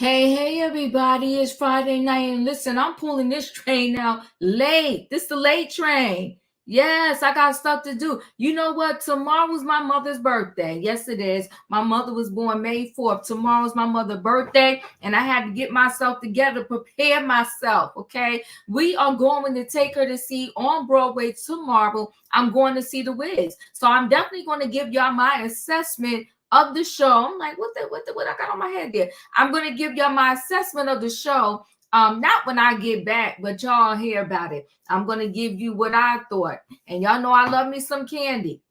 Hey, everybody, it's Friday night, and listen, I'm pulling this train out late. This is the late train. Yes, I got stuff to do. You know what? Tomorrow's my mother's birthday. Yes, it is. My mother was born May 4th. Tomorrow's my mother's birthday, and I had to get myself together, prepare myself, okay? We are going to take her to see on Broadway tomorrow. I'm going to see The Wiz. So I'm definitely going to give y'all my assessment of the show. I'm like, what I got on my head there? I'm going to give y'all my assessment of the show. Not when I get back, but y'all hear about it. I'm going to give you what I thought. And y'all know I love me some candy.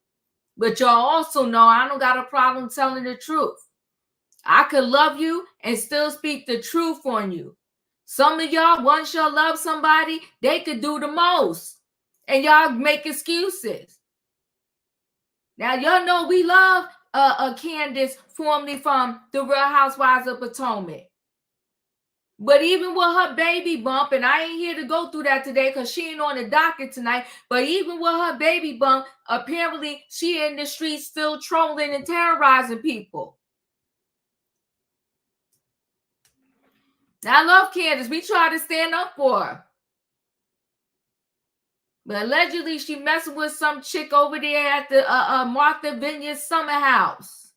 But y'all also know I don't got a problem telling the truth. I could love you and still speak the truth on you. Some of y'all, once y'all love somebody, they could do the most. And y'all make excuses. Now, y'all know we love Candace, formerly from the Real Housewives of Potomac. But even with her baby bump, and I ain't here to go through that today because she ain't on the docket tonight, but even with her baby bump, apparently she in the streets still trolling and terrorizing people. Now, I love Candace. We try to stand up for her. But allegedly, she messing with some chick over there at the Martha Vineyard Summer House.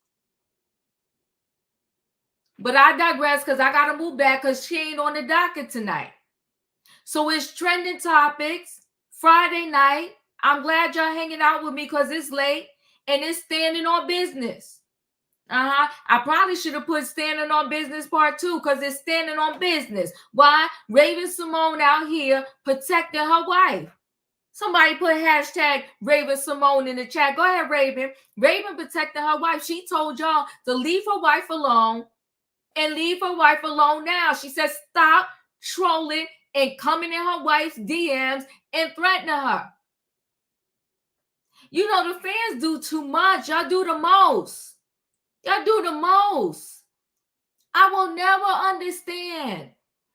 But I digress because I got to move back because she ain't on the docket tonight. So it's trending topics, Friday night. I'm glad y'all hanging out with me because it's late and it's standing on business. I probably should have put standing on business part 2 because it's standing on business. Why? Raven-Symoné out here protecting her wife. Somebody put hashtag Raven-Symoné in the chat. Go ahead, Raven. Raven protecting her wife. She told y'all to leave her wife alone and leave her wife alone now. She said stop trolling and coming in her wife's DMs and threatening her. You know, the fans do too much. Y'all do the most. Y'all do the most. I will never understand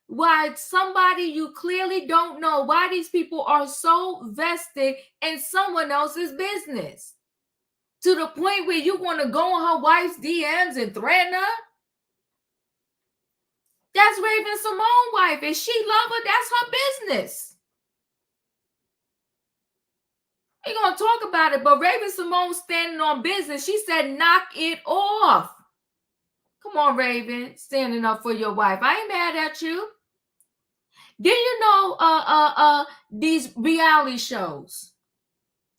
why somebody you clearly don't know, why these people are so vested in someone else's business. To the point where you want to go on her wife's DMs and threaten her? That's Raven-Symoné's wife. If she love her, that's her business. We're going to talk about it, but Raven-Symoné standing on business. She said, knock it off. Come on, Raven, standing up for your wife. I ain't mad at you. Do you know these reality shows?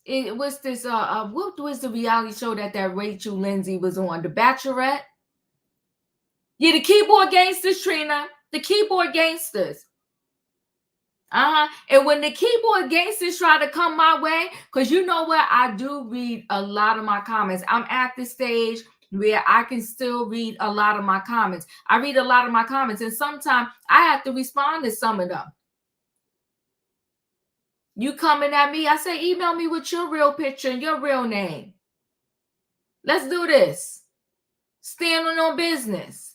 What's this? What was the reality show that Rachel Lindsay was on? The Bachelorette? Yeah, the keyboard gangsters, Trina. The keyboard gangsters. And when the keyboard gangsters try to come my way, because you know what? I do read a lot of my comments. I'm at the stage where I can still read a lot of my comments. I read a lot of my comments, and sometimes I have to respond to some of them. You coming at me, I say, email me with your real picture and your real name. Let's do this. Standing on business.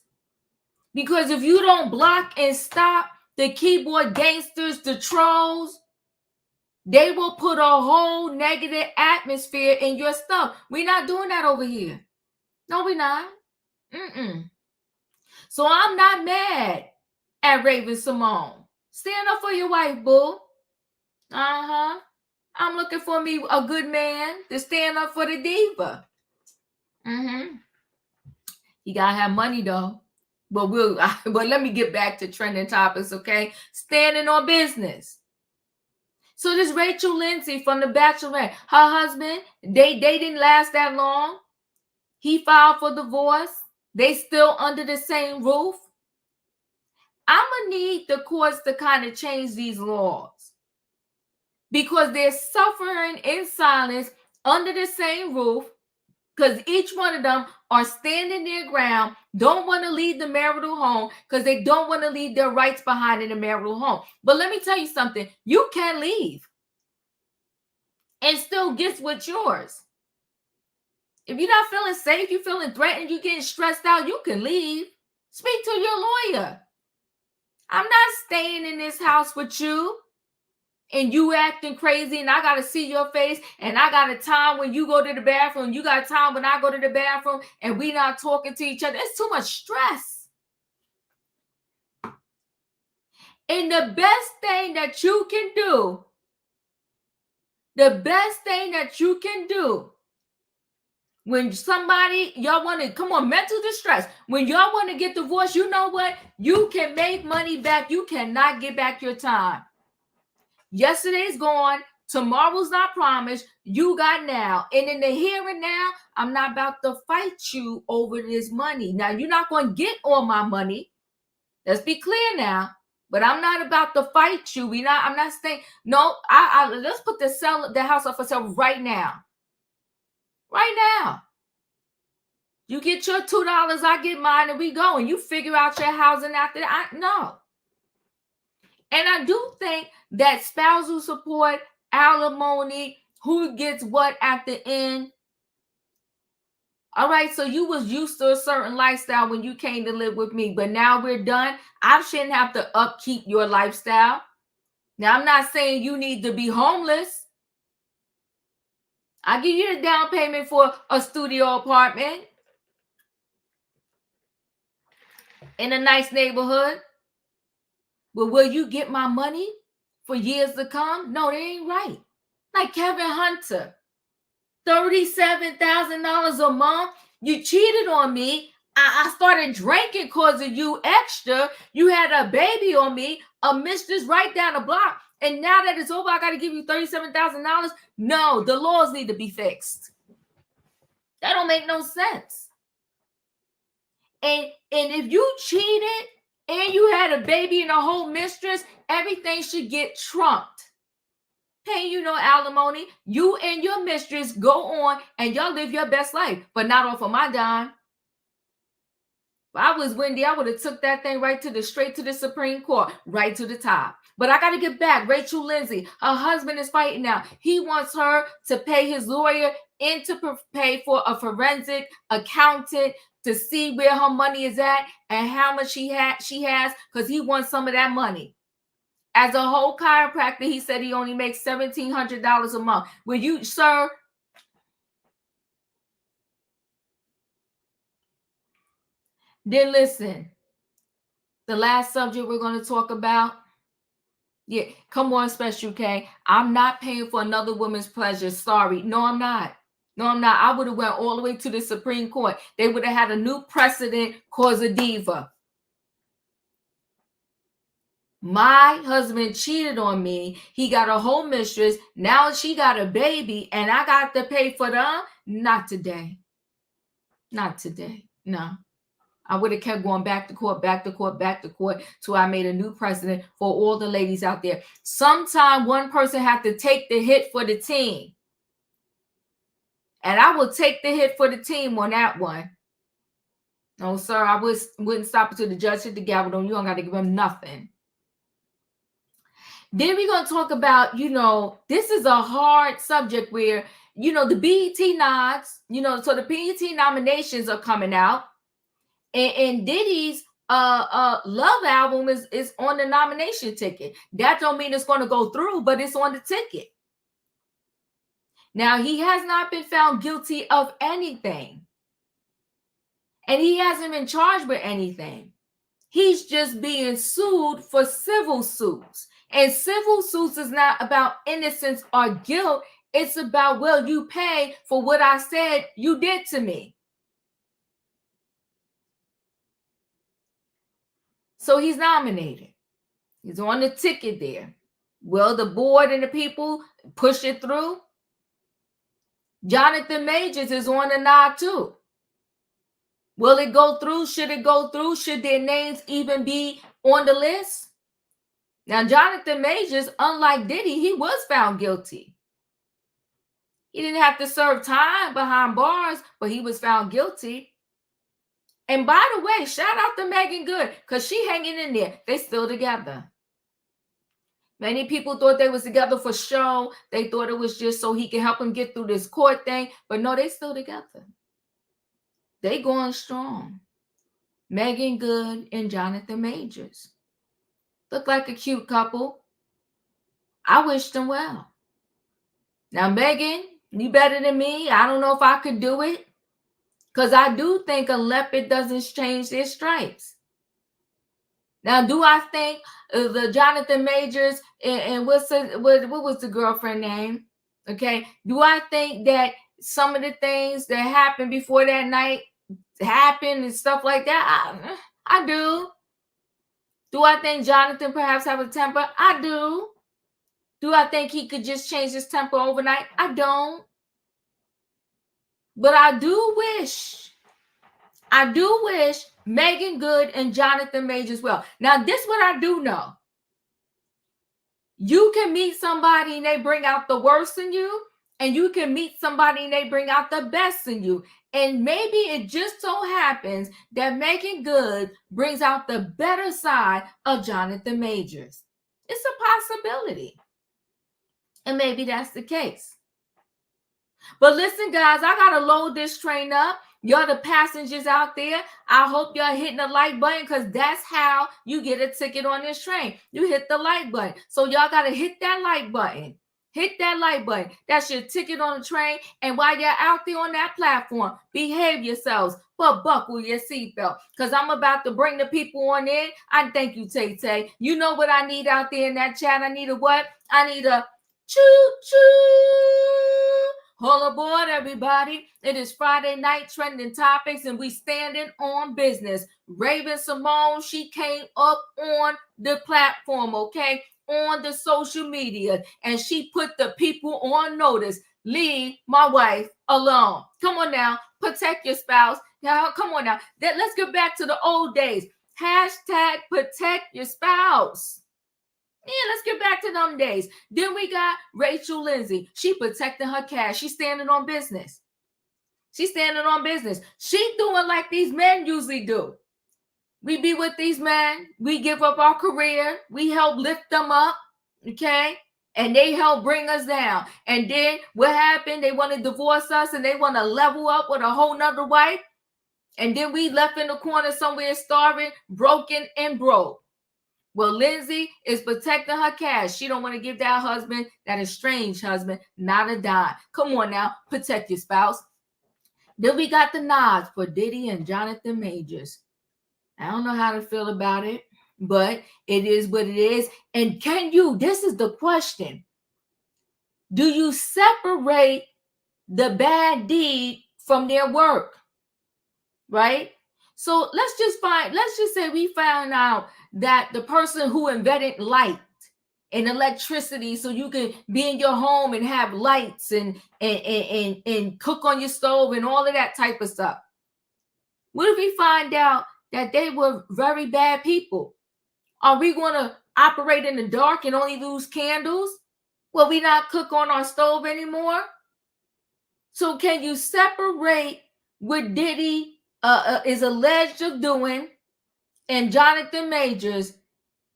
Because if you don't block and stop the keyboard gangsters, the trolls, they will put a whole negative atmosphere in your stuff. We're not doing that over here. No, we're not. So I'm not mad at Raven-Symoné. Stand up for your wife, boo. I'm looking for me a good man to stand up for the diva. You gotta have money though. But let me get back to trending topics, okay? Standing on business. So this Rachel Lindsay from The Bachelorette, her husband, they didn't last that long. He filed for divorce. They still under the same roof. I'm gonna need the courts to kind of change these laws because they're suffering in silence under the same roof because each one of them are standing their ground, don't want to leave the marital home because they don't want to leave their rights behind in the marital home. But let me tell you something. You can leave and still get what's yours. If you're not feeling safe, you're feeling threatened, you're getting stressed out, you can leave. Speak to your lawyer. I'm not staying in this house with you and you acting crazy and I got to see your face and I got a time when you go to the bathroom, you got time when I go to the bathroom and we not talking to each other. It's too much stress. And the best thing that you can do, when somebody, y'all want to, come on, mental distress, when y'all want to get divorced, you know what? You can make money back. You cannot get back your time. Yesterday's gone. Tomorrow's not promised. You got now. And in the here and now, I'm not about to fight you over this money. Now, you're not going to get all my money. Let's be clear now. But I'm not about to fight you. I'm not saying, no, let's put the house up for sale right now. Right now. You get your $2, I get mine, and we go. And you figure out your housing after that. No. And I do think that spousal support, alimony, who gets what at the end. All right, so you was used to a certain lifestyle when you came to live with me, but now we're done. I shouldn't have to upkeep your lifestyle. Now, I'm not saying you need to be homeless. I give you the down payment for a studio apartment in a nice neighborhood. But will you get my money for years to come? No, that ain't right. Like Kevin Hunter, $37,000 a month. You cheated on me. I started drinking because of you extra. You had a baby on me, a mistress right down the block. And now that it's over, I got to give you $37,000. No, the laws need to be fixed. That don't make no sense. And if you cheated and you had a baby and a whole mistress, everything should get trumped. Paying you no alimony. You and your mistress go on and y'all live your best life, but not off of my dime. If I was Wendy, I would have took that thing straight to the Supreme Court, right to the top. But I got to get back. Rachel Lindsay, her husband is fighting now. He wants her to pay his lawyer and to pay for a forensic accountant to see where her money is at and how much she has, because he wants some of that money. As a whole chiropractor, he said he only makes $1,700 a month. Will you, sir? Then listen, the last subject we're going to talk about. Yeah, come on, Special K. I'm not paying for another woman's pleasure. Sorry. No, I'm not. I would have went all the way to the Supreme Court. They would have had a new precedent, cause a diva. My husband cheated on me. He got a whole mistress. Now she got a baby, and I got to pay for them? Not today. Not today. No. I would have kept going back to court till I made a new precedent for all the ladies out there. Sometime one person had to take the hit for the team. And I will take the hit for the team on that one. No, sir, I wouldn't stop until the judge hit the gavel on you. I got to give him nothing. Then we're going to talk about, this is a hard subject where, the BET nods, so the BET nominations are coming out. And Diddy's Love album is on the nomination ticket. That don't mean it's going to go through, but it's on the ticket. Now, he has not been found guilty of anything. And he hasn't been charged with anything. He's just being sued for civil suits. And civil suits is not about innocence or guilt. It's about, will you pay for what I said you did to me? So he's nominated. He's on the ticket there. Will the board and the people push it through? Jonathan Majors is on the nod too. Will it go through? Should it go through? Should their names even be on the list? Now, Jonathan Majors, unlike Diddy, he was found guilty. He didn't have to serve time behind bars, but he was found guilty. And by the way, shout out to Megan Good, because she hanging in there. They still together. Many people thought they was together for show. They thought it was just so he could help them get through this court thing. But no, they still together. They going strong. Megan Good and Jonathan Majors. Look like a cute couple. I wish them well. Now, Megan, you better than me. I don't know if I could do it. Because I do think a leopard doesn't change their stripes. Now, do I think the Jonathan Majors and what was the girlfriend name? Okay. Do I think that some of the things that happened before that night happened and stuff like that? I do. Do I think Jonathan perhaps have a temper? I do. Do I think he could just change his temper overnight? I don't. But I do wish Megan Good and Jonathan Majors well. Now, this what I do know. You can meet somebody and they bring out the worst in you, and you can meet somebody and they bring out the best in you. And maybe it just so happens that Megan Good brings out the better side of Jonathan Majors. It's a possibility. And maybe that's the case. But listen, guys, I got to load this train up. Y'all the passengers out there, I hope y'all hitting the like button, because that's how you get a ticket on this train. You hit the like button. So y'all got to hit that like button. Hit that like button. That's your ticket on the train. And while you're out there on that platform, behave yourselves, but buckle your seatbelt, because I'm about to bring the people on in. I thank you, Tay-Tay. You know what I need out there in that chat? I need a what? I need a choo-choo. All aboard, everybody. It is Friday night trending topics, and we standing on business. Raven-Symoné, she came up on the platform, okay, on the social media, and she put the people on notice. Leave my wife alone. Come on now, protect your spouse. Now, come on now. Let's get back to the old days. Hashtag protect your spouse. Yeah, let's get back to them days. Then we got Rachel Lindsay. She protecting her cash. She's standing on business. She's standing on business. She doing like these men usually do. We be with these men. We give up our career. We help lift them up, okay? And they help bring us down. And then what happened? They want to divorce us and they want to level up with a whole nother wife. And then we left in the corner somewhere starving, broken and broke. Well, Lindsay is protecting her cash. She don't want to give that husband, that estranged husband, not a dime. Come on now, protect your spouse. Then we got the nods for Diddy and Jonathan Majors. I don't know how to feel about it, but it is what it is. And can you, this is the question, do you separate the bad deed from their work? Right? So let's just say we found out that the person who invented light and electricity, so you can be in your home and have lights and cook on your stove and all of that type of stuff. What if we find out that they were very bad people? Are we going to operate in the dark and only lose candles? Will we not cook on our stove anymore? So can you separate what Diddy is alleged of doing and Jonathan Majors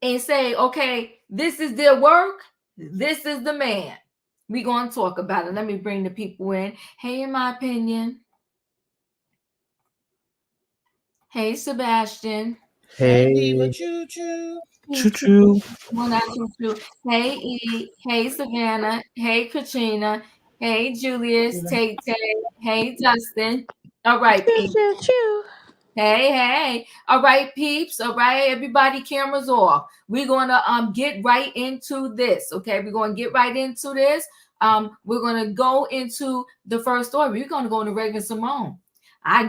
and say, okay, this is their work, this is the man? We're going to talk about it. Let me bring the people in. Hey, in my opinion. Hey, Sebastian. Hey, choo-choo. choo-choo. Hey, E. Hey, Savannah. Hey, Katrina. Hey, Julius. Tay-Tay. Hey, Justin. All right, peeps. Hey. All right, peeps. All right, everybody, cameras off. We're going to get right into this, okay? We're going to get right into this. We're going to go into the first story. We're going to go into Raven-Symoné.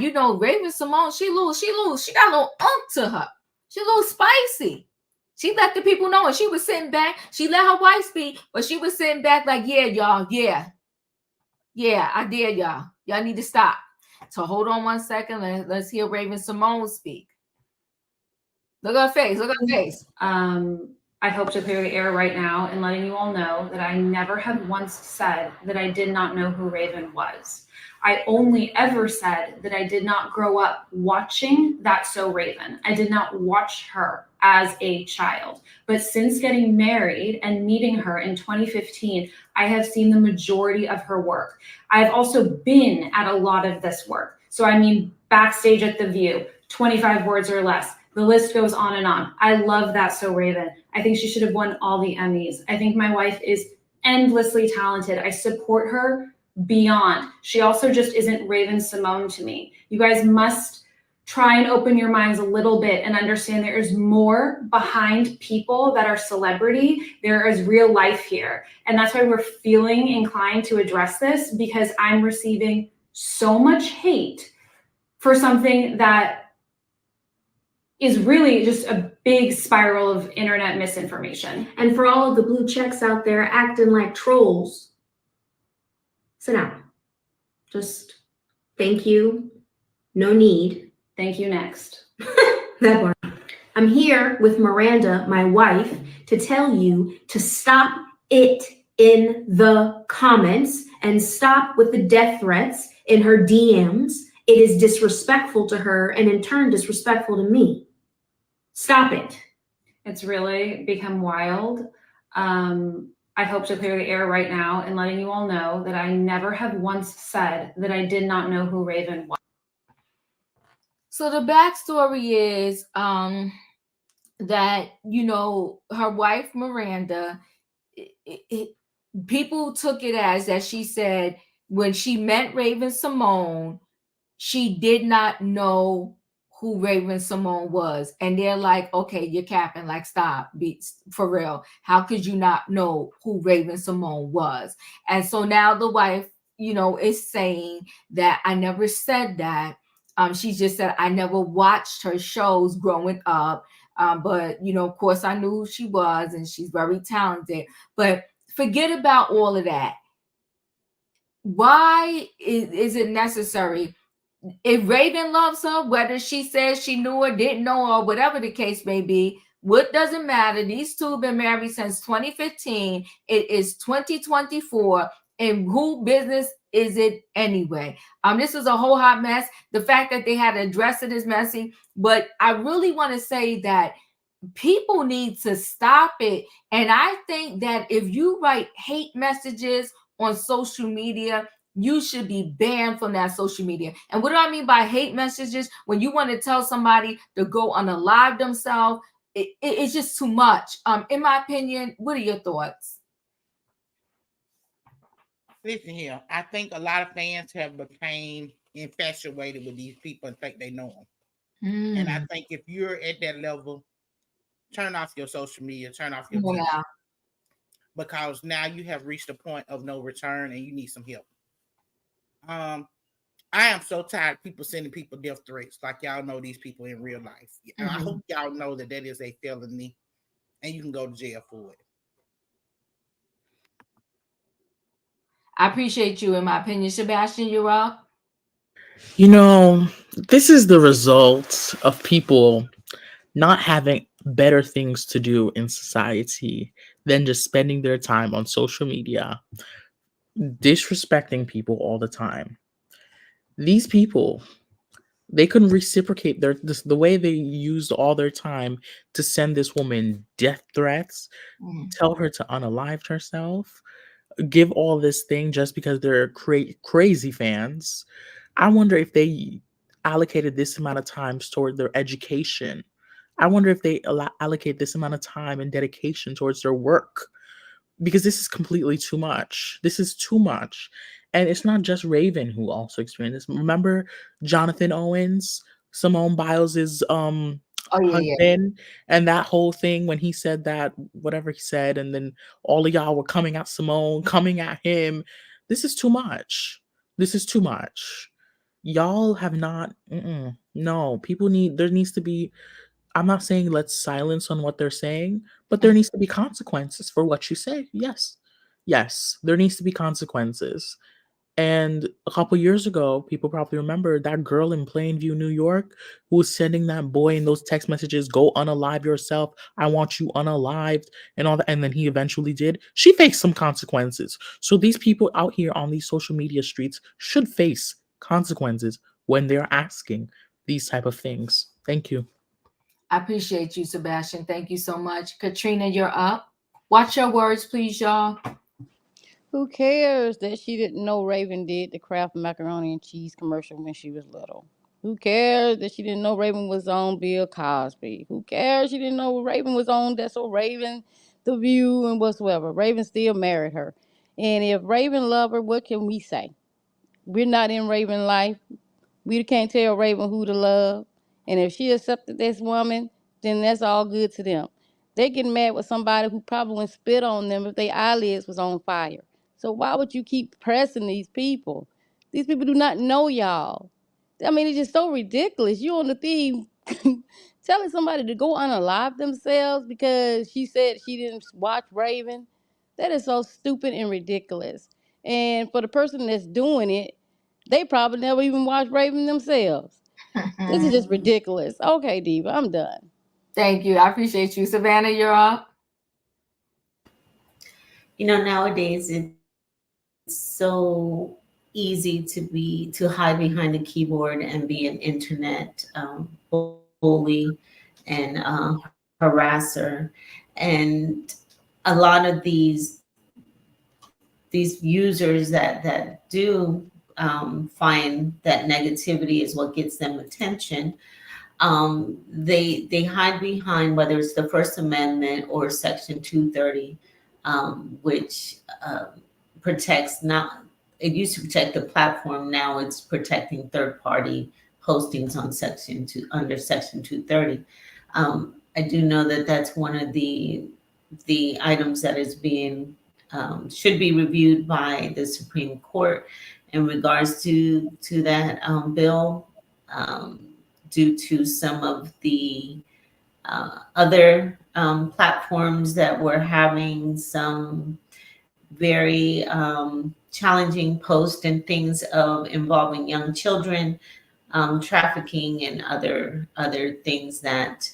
You know, Raven-Symoné, she got a little unk to her. She's a little spicy. She let the people know, and she was sitting back. She let her wife speak, but she was sitting back like, yeah, y'all, yeah, I dare y'all. Y'all need to stop. So hold on one second. Let's hear Raven-Symoné speak. Look at her face. Look at her face. I hope to clear the air right now and letting you all know that I never have once said that I did not know who Raven was. I only ever said that I did not grow up watching That's So Raven. I did not watch her as a child. But since getting married and meeting her in 2015, I have seen the majority of her work. I've also been at a lot of this work. So I mean, backstage at The View, 25 words or less. The list goes on and on. I love That's So Raven. I think she should have won all the Emmys. I think my wife is endlessly talented. I support her beyond. She also just isn't Raven-Symoné to me. You guys must try and open your minds a little bit and understand there is more behind people that are celebrity. There is real life here. And that's why we're feeling inclined to address this, because I'm receiving so much hate for something that is really just a big spiral of internet misinformation. And for all of the blue checks out there acting like trolls, sit down. Just thank you. No need. Thank you, next. That part. I'm here with Miranda, my wife, to tell you to stop it in the comments and stop with the death threats in her DMs. It is disrespectful to her and in turn disrespectful to me. Stop it. It's really become wild. I hope to clear the air right now and letting you all know that I never have once said that I did not know who Raven was. So the backstory is that, you know, her wife, Miranda, people took it as that she said when she met Raven-Symoné, she did not know who Raven-Symoné was. And they're like, okay, you're capping, like, stop, be for real. How could you not know who Raven-Symoné was? And so now the wife, you know, is saying that I never said that. She just said, I never watched her shows growing up. But, you know, of course, I knew who she was and she's very talented. But forget about all of that. Why is it necessary? If Raven loves her, whether she says she knew or didn't know or whatever the case may be, what doesn't matter? These two have been married since 2015. It is 2024. And who business is it anyway? This is a whole hot mess. The fact that they had to address it is messy. But I really want to say that people need to stop it. And I think that if you write hate messages on social media, you should be banned from that social media. And what do I mean by hate messages? When you want to tell somebody to go unalive themselves, it's just too much. In my opinion, what are your thoughts? Listen here, I think a lot of fans have become infatuated with these people and think they know them. And I think if you're at that level, turn off your social media, turn off your TV, because now you have reached a point of no return and you need some help. I am so tired of people sending people death threats, like y'all know these people in real life. And I hope y'all know that is a felony and you can go to jail for it. I appreciate you. In my opinion, Sebastian, you're up. You know, this is the result of people not having better things to do in society than just spending their time on social media, disrespecting people all the time. These people, they couldn't reciprocate the way they used all their time to send this woman death threats, tell her to unalive herself, give all this thing just because they're crazy fans. I wonder if they allocated this amount of time toward their education. I wonder if they allocate this amount of time and dedication towards their work, because this is completely too much. This is too much. And it's not just Raven who also experienced this. Remember Jonathan Owens, Symone Biles's husband, and that whole thing when he said that, whatever he said, and then all of y'all were coming at Symone, coming at him. This is too much. This is too much. Y'all have not, no, there needs to be, I'm not saying let's silence on what they're saying, but there needs to be consequences for what you say. Yes. Yes, there needs to be consequences. And a couple years ago, people probably remember that girl in Plainview, New York, who was sending that boy in those text messages, go unalive yourself. I want you unalived and all that. And then he eventually did. She faced some consequences. So these people out here on these social media streets should face consequences when they're asking these type of things. Thank you. I appreciate you, Sebastian. Thank you so much. Katrina, you're up. Watch your words, please, y'all. Who cares that she didn't know Raven did the Kraft macaroni and cheese commercial when she was little? Who cares that she didn't know Raven was on Bill Cosby? Who cares she didn't know Raven was on That's So Raven, The View, and whatsoever? Raven still married her. And if Raven loved her, what can we say? We're not in Raven life. We can't tell Raven who to love. And if she accepted this woman, then that's all good to them. They get mad with somebody who probably wouldn't spit on them if their eyelids was on fire. So why would you keep pressing these people? These people do not know y'all. I mean, it's just so ridiculous. You on the theme telling somebody to go unalive themselves because she said she didn't watch Raven. That is so stupid and ridiculous. And for the person that's doing it, they probably never even watched Raven themselves. This is just ridiculous. Okay, Diva, I'm done. Thank you. I appreciate you. Savannah, you're up. You know, nowadays it's so easy to hide behind a keyboard and be an internet bully and harasser. And a lot of these users that do find that negativity is what gets them attention. They hide behind whether it's the First Amendment or Section 230, which protects it used to protect the platform. Now it's protecting third-party postings on under Section 230. I do know that that's one of the items that is being should be reviewed by the Supreme Court in regards to that bill, due to some of the other platforms that were having some very challenging posts and things involving young children, trafficking, and other things that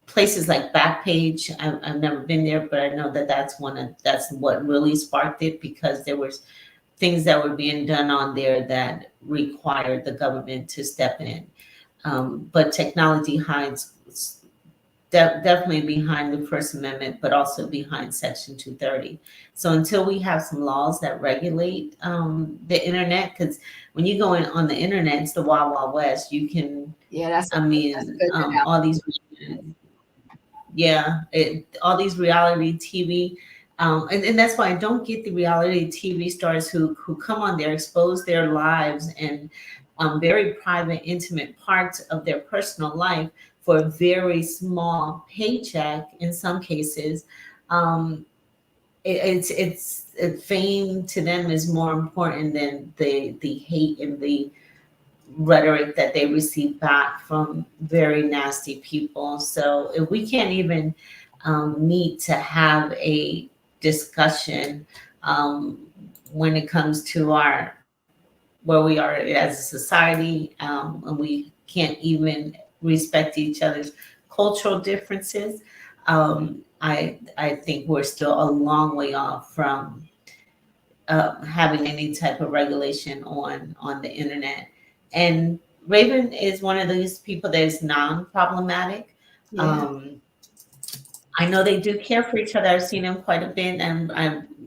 places like Backpage. I've never been there, but I know that that's what really sparked it, because there was things that were being done on there that required the government to step in. But technology hides definitely behind the First Amendment, but also behind Section 230. So until we have some laws that regulate the internet, because when you go on the internet, it's the Wild Wild West. You can, all these, all these reality TV. And that's why I don't get the reality TV stars who come on there, expose their lives and very private, intimate parts of their personal life for a very small paycheck. In some cases, fame to them is more important than the hate and the rhetoric that they receive back from very nasty people. So if we can't even meet to have a discussion when it comes to where we are as a society, and we can't even respect each other's cultural differences, I think we're still a long way off from having any type of regulation on the internet. And Raven is one of those people that is non-problematic. Yeah. I know they do care for each other. I've seen them quite a bit, and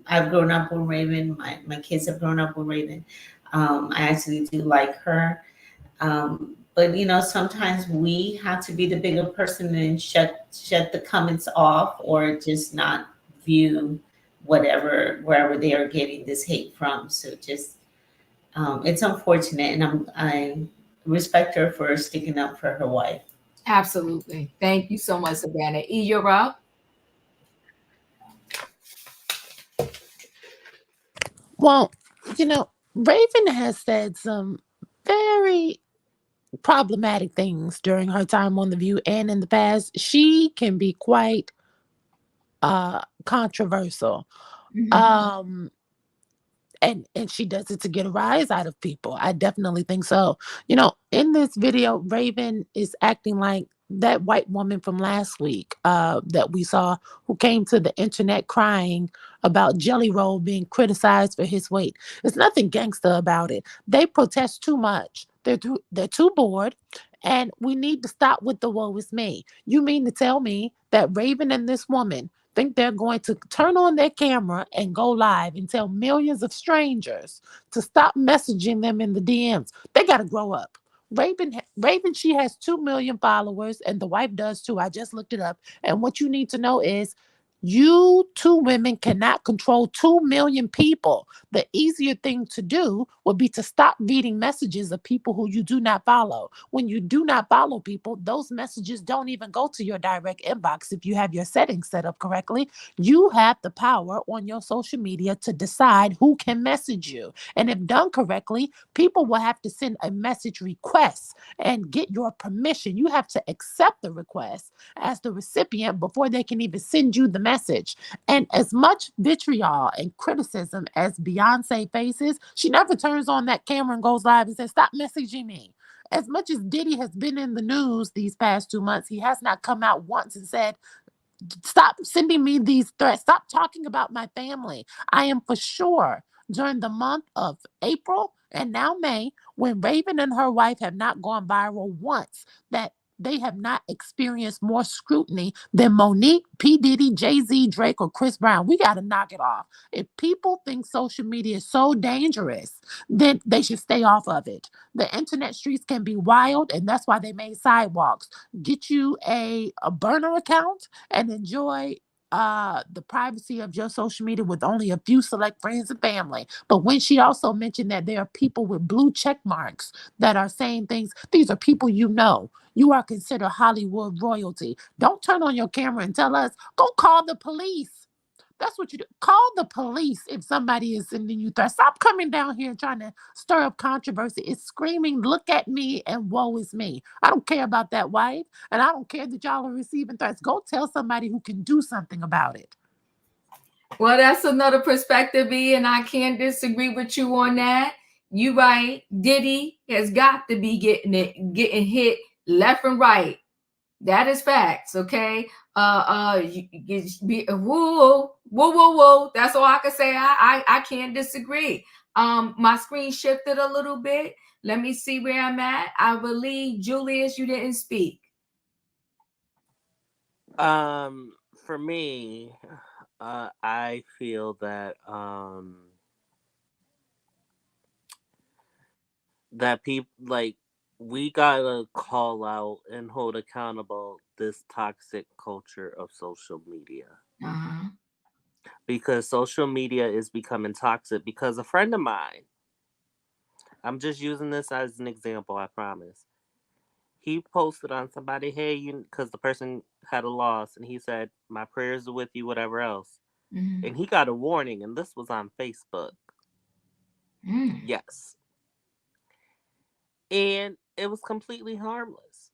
I've grown up with Raven. My kids have grown up with Raven. I actually do like her. But sometimes we have to be the bigger person and shut the comments off, or just not view wherever they are getting this hate from. So just it's unfortunate, and I respect her for sticking up for her wife. Absolutely. Thank you so much, Savannah. E, you're up. Well, Raven has said some very problematic things during her time on The View and in the past. She can be quite controversial. Mm-hmm. And she does it to get a rise out of people. I definitely think so. In this video, Raven is acting like that white woman from last week that we saw, who came to the internet crying about Jelly Roll being criticized for his weight. There's nothing gangster about it. They protest too much. They're too bored. And we need to stop with the woe is me. You mean to tell me that Raven and this woman think they're going to turn on their camera and go live and tell millions of strangers to stop messaging them in the DMs? They got to grow up. Raven, she has 2 million followers, and the wife does too. I just looked it up. And what you need to know is You two women cannot control 2 million people. The easier thing to do would be to stop reading messages of people who you do not follow. When you do not follow people, those messages don't even go to your direct inbox if you have your settings set up correctly. You have the power on your social media to decide who can message you. And if done correctly, people will have to send a message request and get your permission. You have to accept the request as the recipient before they can even send you the message. And as much vitriol and criticism as Beyonce faces, she never turns on that camera and goes live and says, "Stop messaging me." As much as Diddy has been in the news these past 2 months, he has not come out once and said, "Stop sending me these threats. Stop talking about my family." I am for sure during the month of April and now May, when Raven and her wife have not gone viral once, that they have not experienced more scrutiny than Monique, P. Diddy, Jay-Z, Drake, or Chris Brown. We got to knock it off. If people think social media is so dangerous, then they should stay off of it. The internet streets can be wild, and that's why they made sidewalks. Get you a burner account and enjoy the privacy of your social media with only a few select friends and family. But when she also mentioned that there are people with blue check marks that are saying things, these are people you know. You are considered Hollywood royalty. Don't turn on your camera and tell us, "Go call the police." That's what you do. Call the police if somebody is sending you threats. Stop coming down here and trying to stir up controversy. It's screaming, "Look at me," and "Woe is me." I don't care about that wife, and I don't care that y'all are receiving threats. Go tell somebody who can do something about it. Well, that's another perspective, E, and I can't disagree with you on that. You right. Diddy has got to be getting hit left and right. That is facts, okay? Whoa. That's all I can say. I can't disagree. My screen shifted a little bit. Let me see where I'm at. I believe, Julius, you didn't speak. For me, I feel that that people like we gotta call out and hold accountable this toxic culture of social media. Uh-huh. Because social media is becoming toxic. Because a friend of mine, I'm just using this as an example, I promise. He posted on somebody, "Hey, because the person had a loss," and he said, "My prayers are with you," whatever else. Mm-hmm. And he got a warning, and this was on Facebook. Yes. And it was completely harmless.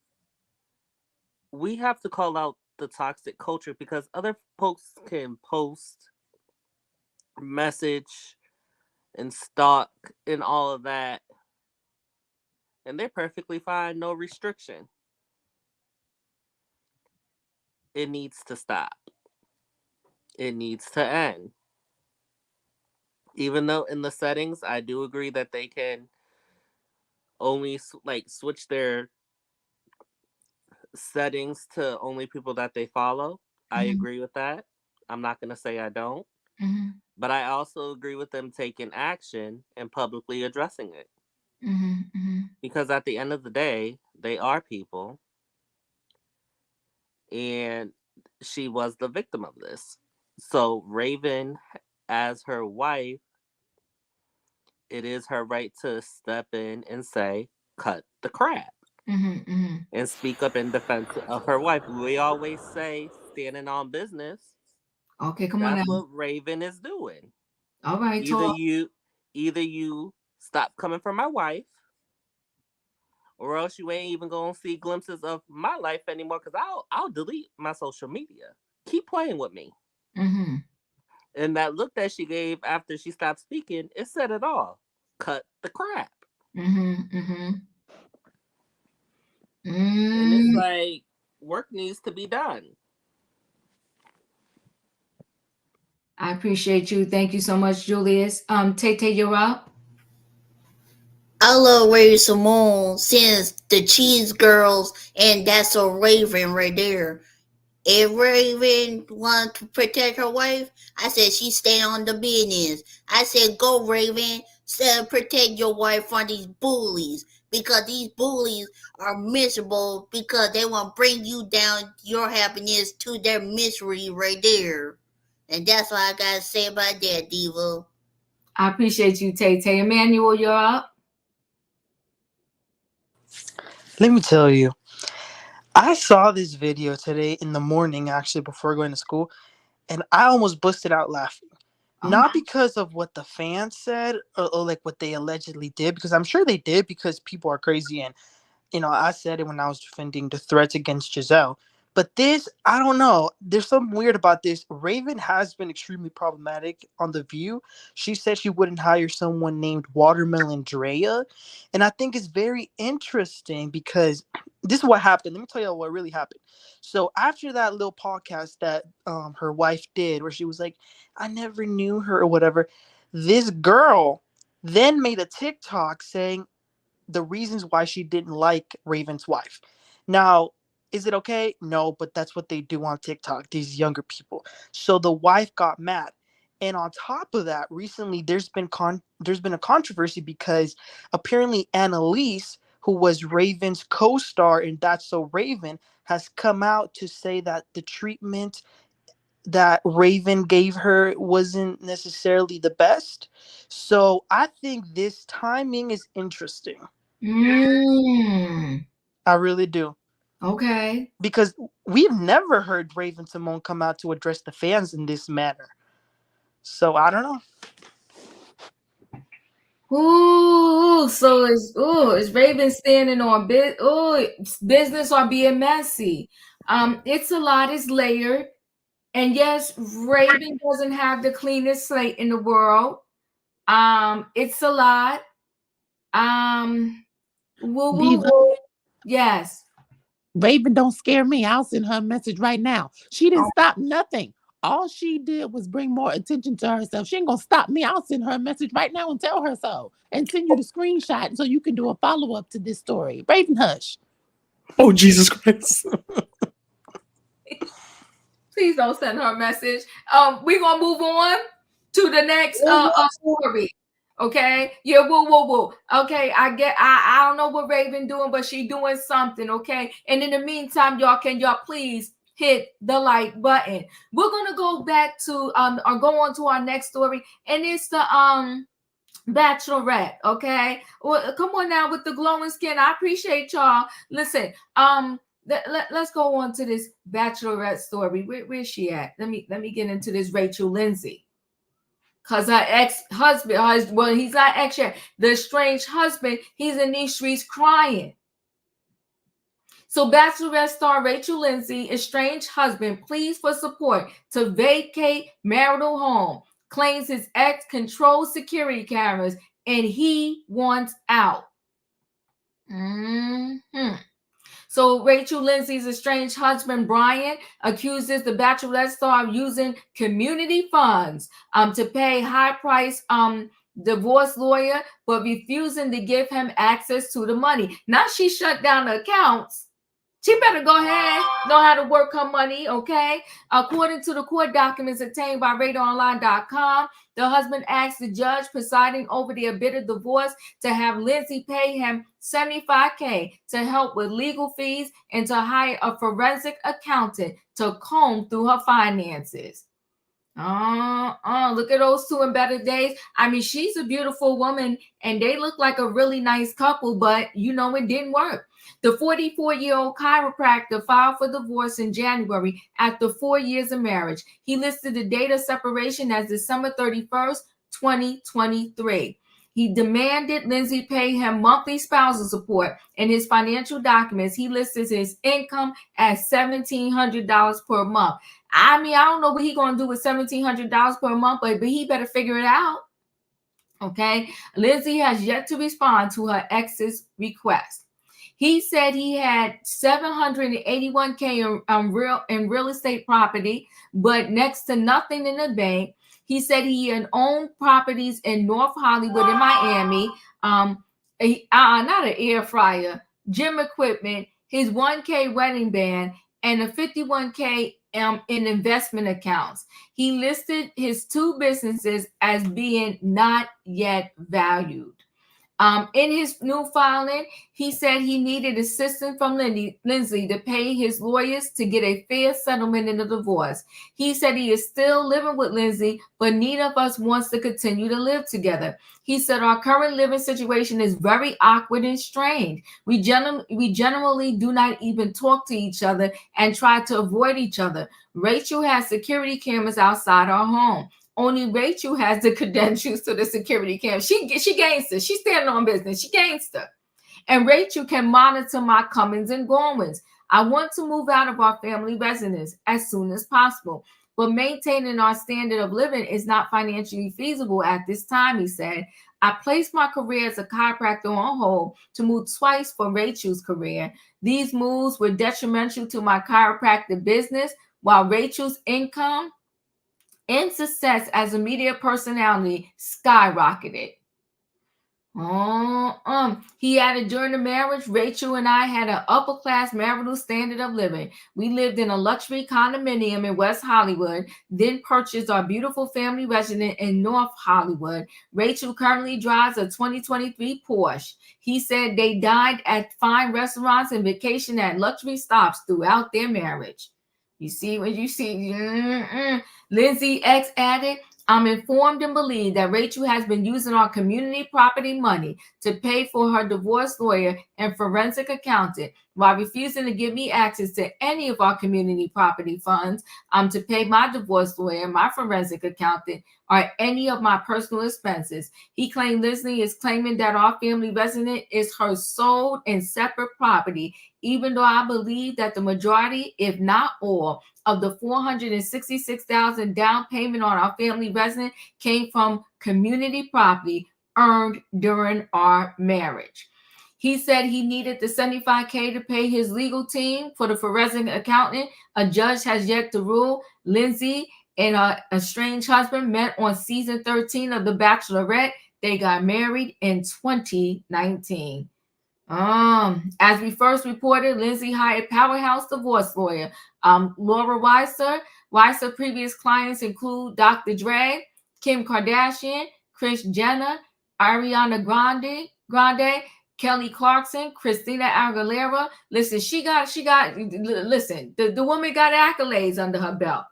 We have to call out the toxic culture because other folks can post, message, and stalk and all of that, and they're perfectly fine, no restriction. It needs to stop. It needs to end. Even though in the settings, I do agree that they can only switch their settings to only people that they follow. I agree with that. I'm not going to say I don't. But I also agree with them taking action and publicly addressing it. Because at the end of the day, they are people. And she was the victim of this. So Raven, as her wife, it is her right to step in and say, "Cut the crap." And speak up in defense of her wife. We always say standing on business. Okay, come on now. That's what Raven is doing. All right, either you stop coming for my wife, or else you ain't even gonna see glimpses of my life anymore. Because I'll delete my social media. Keep playing with me. And that look that she gave after she stopped speaking, it said it all. Cut the crap. And it's like, work needs to be done. I appreciate you. Thank you so much, Julius. Tay, you're up. I love Raven-Symoné since the Cheese Girls, and that's a Raven right there. If Raven wanted to protect her wife, I said she stay on the business. I said, go Raven, protect your wife from these bullies. because these bullies are miserable because they want to bring you down your happiness to their misery right there. And that's what I gotta say about that, Diva. I appreciate you, Tay Tay. Emmanuel, you're up. Let me tell you, I saw this video today in the morning, actually, before going to school, and I almost busted out laughing. Not because of what the fans said or like what they allegedly did, because I'm sure they did because people are crazy. And, I said it when I was defending the threats against Giselle. But this, I don't know. There's something weird about this. Raven has been extremely problematic on The View. She said she wouldn't hire someone named Watermelon Drea. And I think it's very interesting because this is what happened. Let me tell you what really happened. So after that little podcast that her wife did, where she was like, I never knew her or whatever, this girl then made a TikTok saying the reasons why she didn't like Raven's wife. Now, is it okay? No, but that's what they do on TikTok, these younger people. So the wife got mad. And on top of that, recently there's been a controversy because apparently Annalise, who was Raven's co-star in That's So Raven, has come out to say that the treatment that Raven gave her wasn't necessarily the best. So I think this timing is interesting. I really do. Okay. Because we've never heard Raven-Symoné come out to address the fans in this manner. So I don't know. So is Raven standing on business or being messy? It's a lot, it's layered. And yes, Raven doesn't have the cleanest slate in the world. It's a lot. Yes. Raven don't scare me. I'll send her a message right now. She didn't stop nothing. All she did was bring more attention to herself. She ain't gonna stop me. I'll send her a message right now and tell her so. And send you the screenshot so you can do a follow-up to this story. Raven, hush. Oh, Jesus Christ. Please don't send her a message. We're gonna move on to the next story. Okay. Yeah, woo. Okay, I don't know what Raven doing, but she doing something. Okay. And in the meantime, y'all please hit the like button. We're gonna go back to or go on to our next story, and it's the Bachelorette. Okay. Well, come on now with the glowing skin. I appreciate y'all. Listen, let's go on to this Bachelorette story. Where's she at? Let me get into this Rachel Lindsay. Because her ex-husband, well, he's not ex yet. The estranged husband, he's in these streets crying. So Bachelorette star Rachel Lindsay, estranged husband, pleads for support to vacate marital home, claims his ex controls security cameras, and he wants out. So Rachel Lindsay's estranged husband, Brian, accuses the Bachelorette star of using community funds to pay high-priced divorce lawyer, but refusing to give him access to the money. Now she shut down the accounts. She better go ahead, know how to work her money, okay? According to the court documents obtained by RadarOnline.com, the husband asked the judge presiding over the embittered divorce to have Lindsay pay him $75,000 to help with legal fees and to hire a forensic accountant to comb through her finances. Look at those two embedded days. I mean, she's a beautiful woman and they look like a really nice couple, but it didn't work. The 44-year-old chiropractor filed for divorce in January after 4 years of marriage. He listed the date of separation as December 31st, 2023. He demanded Lindsay pay him monthly spousal support. In his financial documents, he listed his income as $1,700 per month. I mean, I don't know what he's going to do with $1,700 per month, but he better figure it out. Okay. Lindsay has yet to respond to her ex's request. He said he had $781,000 in real estate property, but next to nothing in the bank. He said he had owned properties in North Hollywood in Miami, not an air fryer, gym equipment, his $1,000 wedding band, and a $51,000 in investment accounts. He listed his two businesses as being not yet valued. In his new filing, he said he needed assistance from Lindsay to pay his lawyers to get a fair settlement in the divorce. He said he is still living with Lindsay, but neither of us wants to continue to live together. He said our current living situation is very awkward and strained. We generally do not even talk to each other and try to avoid each other. Rachel has security cameras outside our home. Only Rachel has the credentials to the security cam. She gangster. She's standing on business. She gangster. And Rachel can monitor my comings and goings. I want to move out of our family residence as soon as possible. But maintaining our standard of living is not financially feasible at this time, he said. I placed my career as a chiropractor on hold to move twice for Rachel's career. These moves were detrimental to my chiropractic business, while Rachel's income and success as a media personality skyrocketed. He added, during the marriage, Rachel and I had an upper-class marital standard of living. We lived in a luxury condominium in West Hollywood, then purchased our beautiful family residence in North Hollywood. Rachel currently drives a 2023 Porsche. He said they dined at fine restaurants and vacation at luxury stops throughout their marriage. You see what you see? Lindsay X added, I'm informed and believe that Rachel has been using our community property money to pay for her divorce lawyer and forensic accountant while refusing to give me access to any of our community property funds to pay my divorce lawyer, my forensic accountant, or any of my personal expenses. He claimed Lindsay is claiming that our family residence is her sole and separate property, even though I believe that the majority, if not all, of the $466,000 down payment on our family residence came from community property earned during our marriage. He said he needed the $75,000 to pay his legal team for the forensic accountant. A judge has yet to rule. Lindsay and her estranged husband met on season 13 of The Bachelorette. They got married in 2019. As we first reported, Lindsay hired powerhouse divorce lawyer Laura Weiser. Weiser previous clients include Dr. Dre, Kim Kardashian, Kris Jenner, Ariana Grande, Kelly Clarkson, Christina Aguilera. Listen, the woman got accolades under her belt.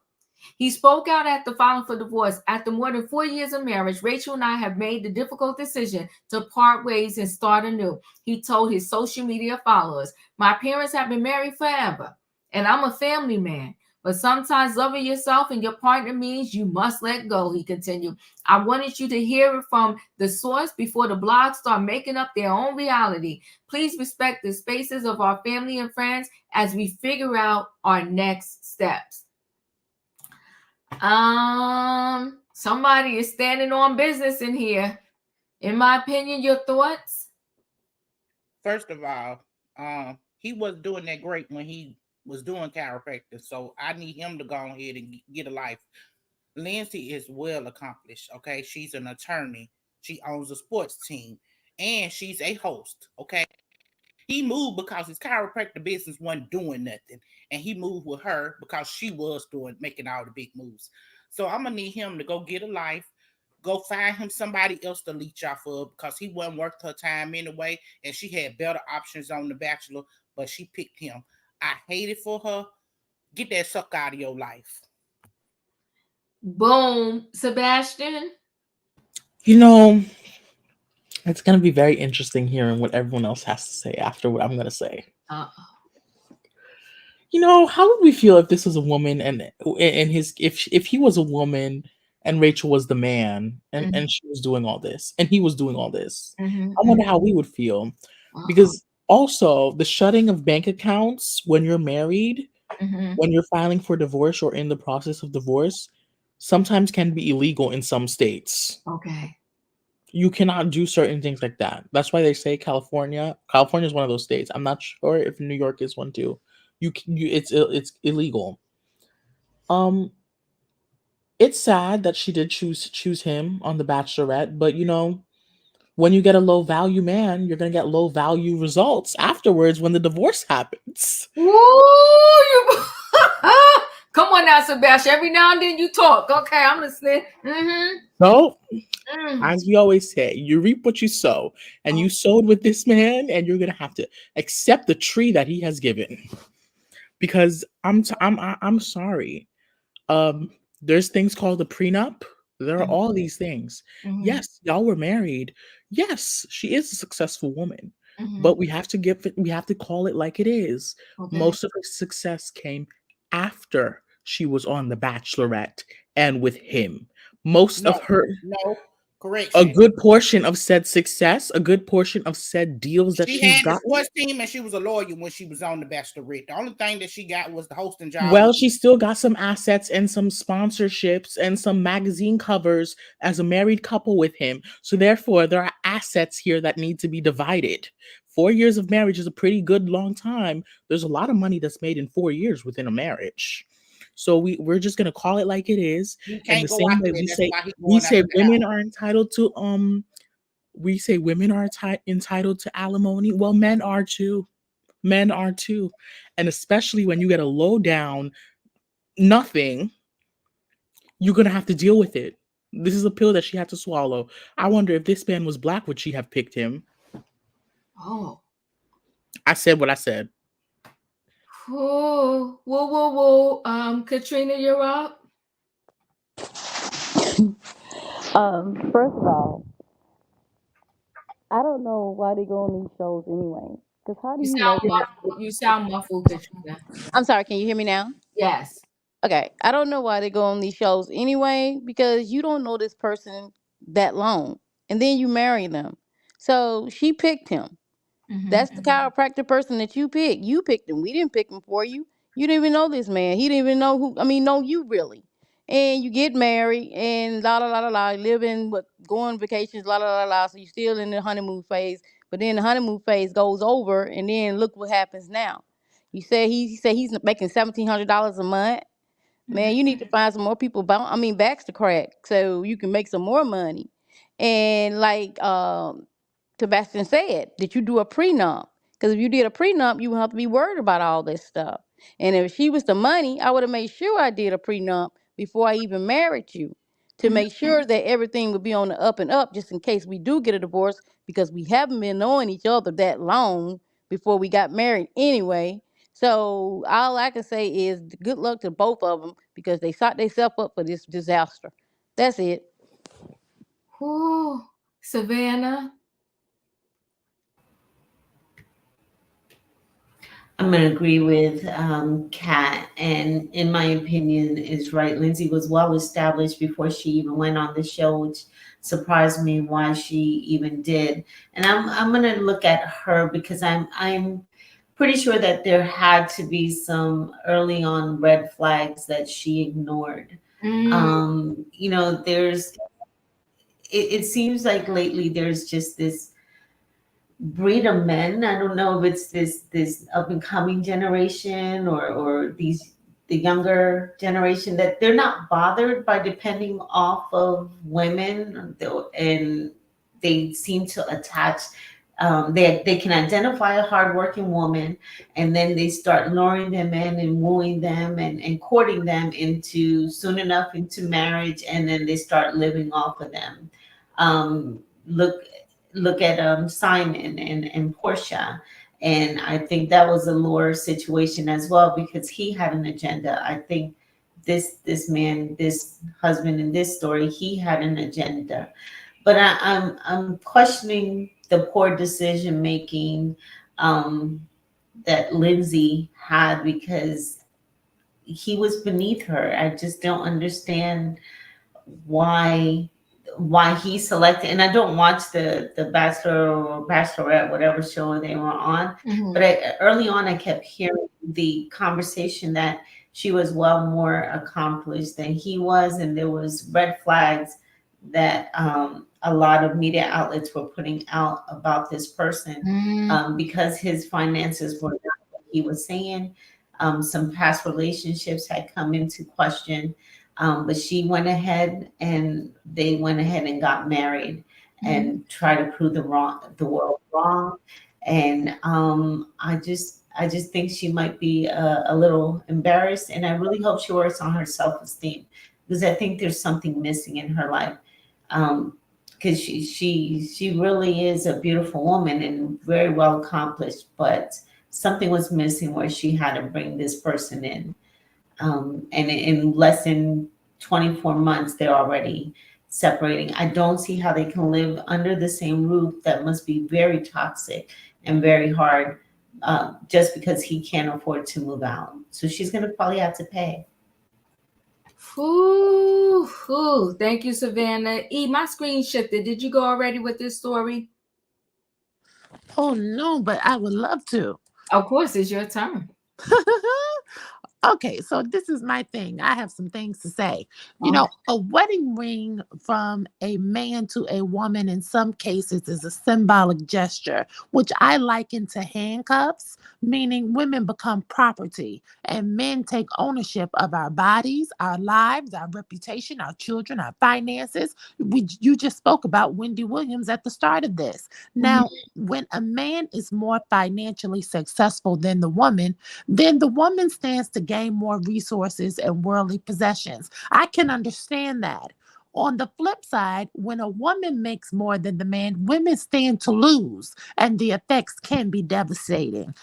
He spoke out at the filing for divorce. After more than 4 years of marriage, Rachel and I have made the difficult decision to part ways and start anew. He told his social media followers, my parents have been married forever, and I'm a family man. But sometimes loving yourself and your partner means you must let go, he continued. I wanted you to hear it from the source before the blogs start making up their own reality. Please respect the spaces of our family and friends as we figure out our next steps. Somebody is standing on business in here. In my opinion, your thoughts? First of all, he was doing that great when he was doing chiropractic, so I need him to go ahead and get a life. Lindsay is well accomplished, okay? She's an attorney. She owns a sports team, and she's a host, okay? He moved because his chiropractic business wasn't doing nothing, and he moved with her because she was making all the big moves. So I'm gonna need him to go get a life, go find him somebody else to leech off of, because he wasn't worth her time anyway, and she had better options on The Bachelor, but she picked him. I hate it for her. Get that suck out of your life. Boom. Sebastian? You know, it's going to be very interesting hearing what everyone else has to say after what I'm going to say. You know, how would we feel if this was a woman and if he was a woman and Rachel was the man and she was doing all this and he was doing all this? I wonder how we would feel. Because also the shutting of bank accounts when you're married, when you're filing for divorce or in the process of divorce, sometimes can be illegal in some states. Okay. You cannot do certain things like that. That's why they say California is one of those states. I'm not sure if New York is one too. It's illegal. It's sad that she did choose him on The Bachelorette, but you know, when you get a low value man, you're gonna get low value results afterwards when the divorce happens. Ooh, Come on now, Sebastian. Every now and then you talk. Okay, I'm listening. So, as we always say, you reap what you sow, and you sowed with this man, and you're gonna have to accept the tree that he has given. Because I'm sorry. There's things called a prenup. There are all these things. Yes, y'all were married. Yes, she is a successful woman. But we have to call it like it is. Okay. Most of her success came after she was on The Bachelorette and with him. Most of her correction. A good portion of said success, a good portion of said deals that she she's had got. the sports team and she was a lawyer when she was on The Bachelorette. The only thing that she got was the hosting job. Well, she still got some assets and some sponsorships and some magazine covers as a married couple with him. So therefore, there are assets here that need to be divided. 4 years of marriage is a pretty good long time. There's a lot of money that's made in 4 years within a marriage. So we're just gonna call it like it is. And the same way we say women are entitled to entitled to alimony. Well, men are too. Men are too. And especially when you get a low down nothing, you're gonna have to deal with it. This is a pill that she had to swallow. I wonder if this man was black, would she have picked him? Oh. I said what I said. Oh, whoa. Katrina, you're up. First of all, I don't know why they go on these shows anyway. Because how do you know? You sound muffled, Katrina. I'm sorry. Can you hear me now? Yes. Okay. I don't know why they go on these shows anyway, because you don't know this person that long, and then you marry them. So she picked him. That's the chiropractor person that you picked. You picked him. We didn't pick him for you. You didn't even know this man. He didn't even know you really. And you get married and living, go on vacations, So you're still in the honeymoon phase. But then the honeymoon phase goes over, and then look what happens now. He said he's making $1,700 a month. Man, you need to find some more people backs to crack so you can make some more money. And like Sebastian said, did you do a prenup? Because if you did a prenup, you would have to be worried about all this stuff. And if she was the money, I would have made sure I did a prenup before I even married you to make sure that everything would be on the up and up, just in case we do get a divorce, because we haven't been knowing each other that long before we got married anyway. So all I can say is good luck to both of them, because they set themselves up for this disaster. That's it. Ooh, Savannah. I'm going to agree with Kat, and in my opinion is right. Lindsay was well established before she even went on the show, which surprised me why she even did. And I'm going to look at her because I'm pretty sure that there had to be some early on red flags that she ignored. It seems like lately there's just this breed of men. I don't know if it's this up and coming generation or the younger generation, that they're not bothered by depending off of women, and they seem to attach. They can identify a hardworking woman, and then they start luring them in and wooing them and courting them soon enough into marriage, and then they start living off of them. Look at Simon and Portia, and I think that was a lure situation as well, because he had an agenda. I think this man, this husband in this story, he had an agenda. But I'm questioning the poor decision making that Lindsay had, because he was beneath her. I just don't understand why he selected. And I don't watch the Bachelor or Bachelorette, whatever show they were on. But early on, I kept hearing the conversation that she was well more accomplished than he was, and there was red flags that a lot of media outlets were putting out about this person, because his finances were not what he was saying. Some past relationships had come into question. But she went ahead and they went ahead and got married and tried to prove the world wrong. And I I just think she might be a little embarrassed, and I really hope she works on her self-esteem, because I think there's something missing in her life. Because she really is a beautiful woman and very well accomplished, but something was missing where she had to bring this person in. And in less than 24 months, they're already separating. I don't see how they can live under the same roof. That must be very toxic and very hard, just because he can't afford to move out. So she's going to probably have to pay. Ooh, thank you, Savannah. My screen shifted. Did you go already with this story? Oh no, but I would love to. Of course, it's your turn. Okay, so this is my thing. I have some things to say. You know, a wedding ring from a man to a woman in some cases is a symbolic gesture, which I liken to handcuffs, meaning women become property and men take ownership of our bodies, our lives, our reputation, our children, our finances. You just spoke about Wendy Williams at the start of this. Now, when a man is more financially successful than the woman, then the woman stands to gain more resources and worldly possessions. I can understand that. On the flip side, when a woman makes more than the man, women stand to lose, and the effects can be devastating.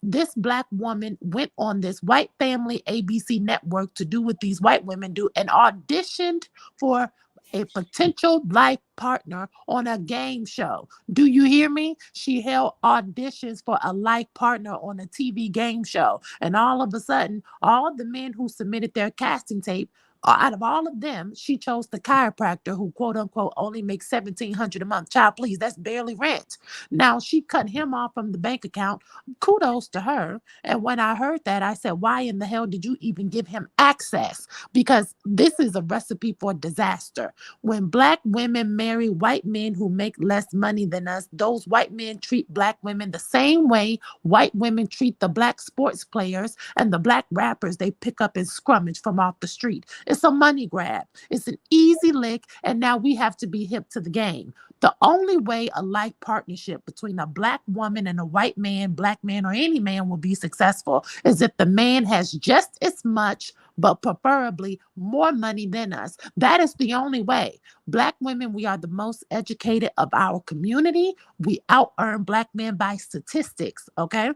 This Black woman went on this white family ABC network to do what these white women do and auditioned for a potential life partner on a game show. Do you hear me? She held auditions for a life partner on a TV game show. And all of a sudden, all the men who submitted their casting tape, out of all of them, she chose the chiropractor who, quote unquote, only makes $1,700 a month. Child, please, that's barely rent. Now, she cut him off from the bank account. Kudos to her. And when I heard that, I said, why in the hell did you even give him access? Because this is a recipe for disaster. When Black women marry white men who make less money than us, those white men treat Black women the same way white women treat the Black sports players and the Black rappers they pick up and scrummage from off the street. It's a money grab. It's an easy lick, and now we have to be hip to the game. The only way a life partnership between a Black woman and a white man, Black man, or any man will be successful is if the man has just as much, but preferably more money than us. That is the only way. Black women, we are the most educated of our community. We out-earn Black men by statistics, okay?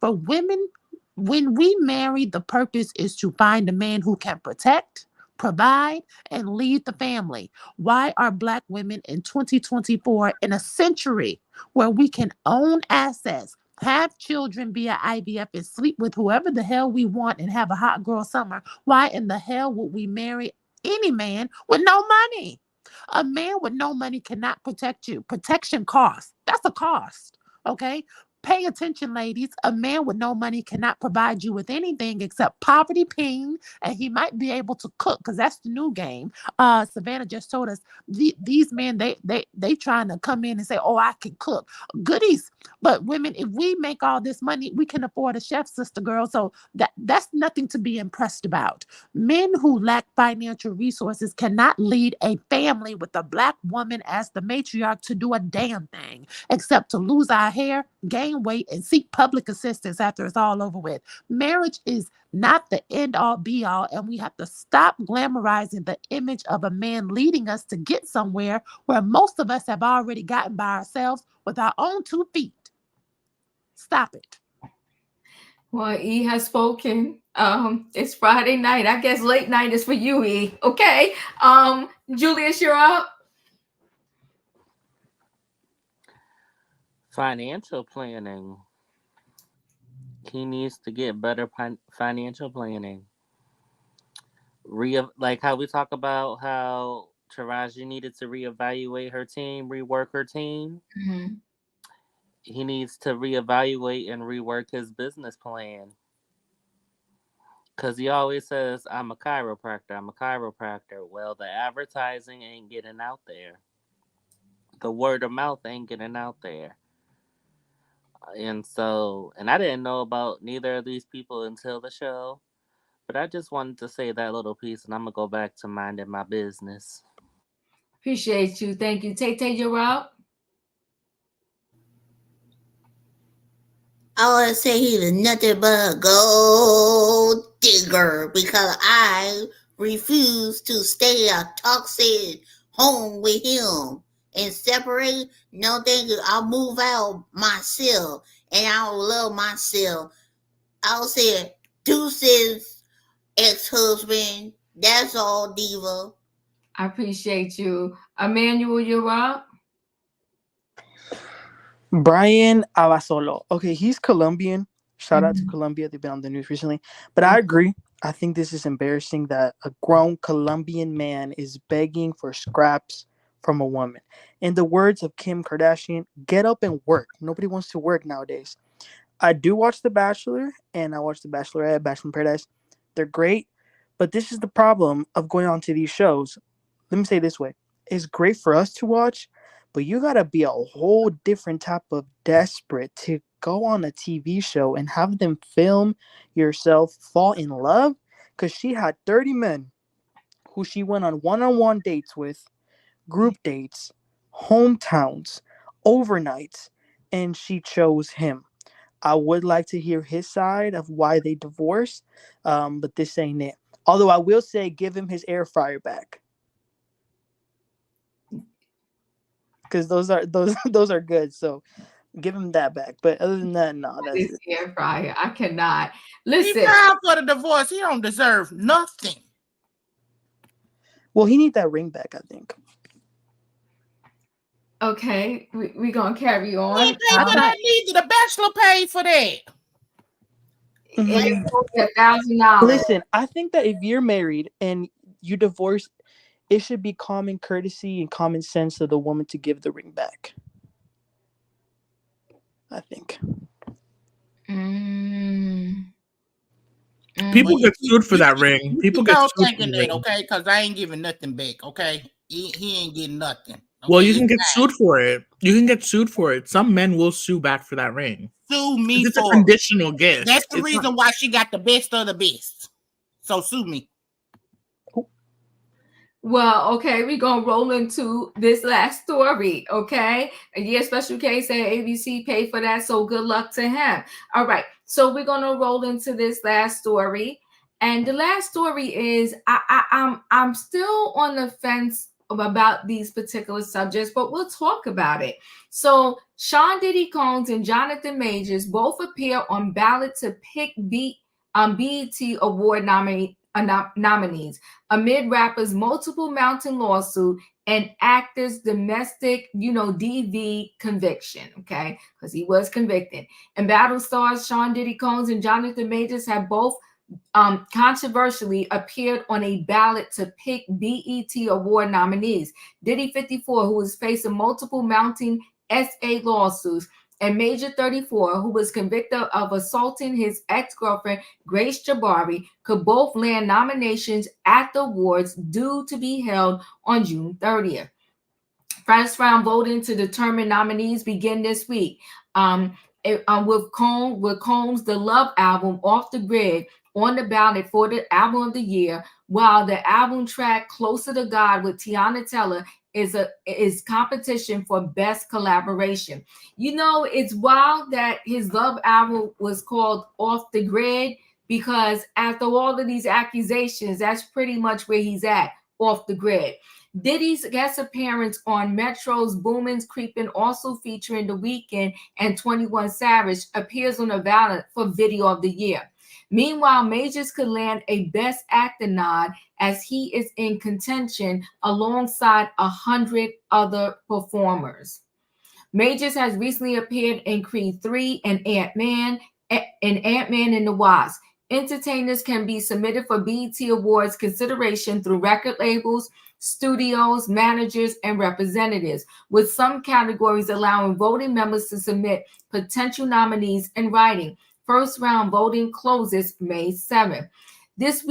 For women, when we marry, the purpose is to find a man who can protect, provide, and lead the family. Why are Black women in 2024 in a century where we can own assets, have children via IVF, and sleep with whoever the hell we want and have a hot girl summer? Why in the hell would we marry any man with no money? A man with no money cannot protect you. Protection costs. That's a cost. Okay? Pay attention, ladies. A man with no money cannot provide you with anything except poverty ping, and he might be able to cook because that's the new game. Savannah just told us these men they trying to come in and say, "Oh, I can cook." Goodies, but women, if we make all this money, we can afford a chef, sister girl. So that's nothing to be impressed about. Men who lack financial resources cannot lead a family with a Black woman as the matriarch to do a damn thing except to lose our hair, gain weight, and seek public assistance after it's all over with. Marriage is not the end all be all, and we have to stop glamorizing the image of a man leading us to get somewhere where most of us have already gotten by ourselves with our own 2 feet. Stop it. Well, E has spoken. It's Friday night. I guess late night is for you, E. Okay. Julius, you're up. Financial planning. He needs to get better financial planning. Like how we talk about how Taraji needed to reevaluate her team, rework her team. Mm-hmm. He needs to reevaluate and rework his business plan. Because he always says, I'm a chiropractor. Well, the advertising ain't getting out there. The word of mouth ain't getting out there. And I didn't know about neither of these people until the show. But I just wanted to say that little piece, and I'm going to go back to minding my business. Appreciate you. Thank you. Tay, you're up. always say he was nothing but a gold digger because I refuse to stay a toxic home with him and separate. No, thank you. I'll move out myself and I'll love myself. I'll say deuces, ex-husband. That's all, diva. I appreciate you. Emmanuel, you're up. Brian Abasolo. Okay, he's Colombian. Shout out to Colombia. They've been on the news recently. But I agree. I think this is embarrassing that a grown Colombian man is begging for scraps from a woman. In the words of Kim Kardashian, get up and work. Nobody wants to work nowadays. I do watch The Bachelor, and I watch The Bachelorette, Bachelor in Paradise. They're great. But this is the problem of going on to these shows. Let me say it this way. It's great for us to watch, but you got to be a whole different type of desperate to go on a TV show and have them film yourself fall in love, because she had 30 men who she went on one-on-one dates with, group dates, hometowns, overnights, and she chose him. I would like to hear his side of why they divorced, but this ain't it. Although I will say, give him his air fryer back, because those are good. So give him that back. But other than that, no, that's it. Air fryer. I cannot He listen. filed for the divorce. He don't deserve nothing. Well, he need that ring back, I think. Okay, we gonna carry on. He paid for that neither. The Bachelor paid for that. It's $1,000. Listen, I think that if you're married and you divorce, it should be common courtesy and common sense of the woman to give the ring back. I think. People get sued for that ring. People get sued for that, okay? Because I ain't giving nothing back, okay? He ain't getting nothing. Okay? Well, you can get sued for it. You can get sued for it. Some men will sue back for that ring. Sue me it's for a conditional gift. That's the reason why she got the best of the best. So sue me. Well, okay, we're going to roll into this last story, okay? A year special case at ABC paid for that, so good luck to him. All right, so we're going to roll into this last story. And the last story is, I'm still on the fence about these particular subjects, but we'll talk about it. So Sean Diddy Combs and Jonathan Majors both appear on ballot to pick BET Award nominees amid rappers' multiple mountain lawsuit and actors' domestic, DV conviction, okay? Because he was convicted. And battle stars Sean Diddy Combs and Jonathan Majors have both controversially appeared on a ballot to pick BET Award nominees. Diddy 54, who is facing multiple mounting SA lawsuits, and Major 34, who was convicted of assaulting his ex-girlfriend, Grace Jabari, could both land nominations at the awards due to be held on June 30th. First round voting to determine nominees begin this week. With Combs' The Love album, Off the Grid, on the ballot for the album of the year, while the album track Closer to God with Tiana Taylor is competition for best collaboration. It's wild that his Love album was called Off the Grid, because after all of these accusations, that's pretty much where he's at, off the grid. Diddy's guest appearance on Metro's Boomin's Creepin', also featuring The Weeknd and 21 Savage, appears on the ballot for Video of the Year. Meanwhile, Majors could land a Best Actor nod as he is in contention alongside 100 other performers. Majors has recently appeared in Creed 3 and Ant-Man and the Wasp. Entertainers can be submitted for BET Awards consideration through record labels, studios, managers, and representatives, with some categories allowing voting members to submit potential nominees in writing. First round voting closes May 7th. This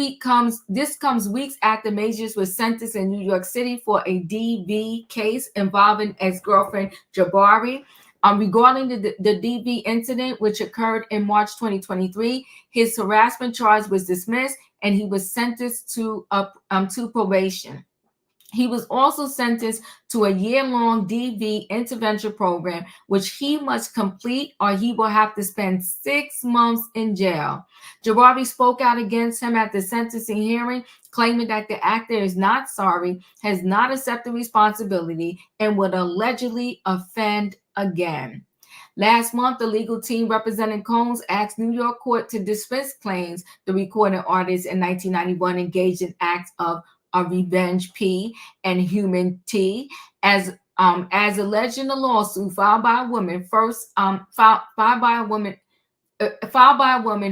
comes weeks after Majors was sentenced in New York City for a DV case involving ex-girlfriend Jabari. Regarding the DV incident, which occurred in March 2023, his harassment charge was dismissed and he was sentenced to probation. He was also sentenced to a year-long DV intervention program, which he must complete or he will have to spend 6 months in jail. Jabari spoke out against him at the sentencing hearing, claiming that the actor is not sorry, has not accepted responsibility, and would allegedly offend again. Last month, the legal team representing Combs asked New York court to dismiss claims the recording artist in 1991 engaged in acts of a revenge P and human T as alleged in the lawsuit filed by a woman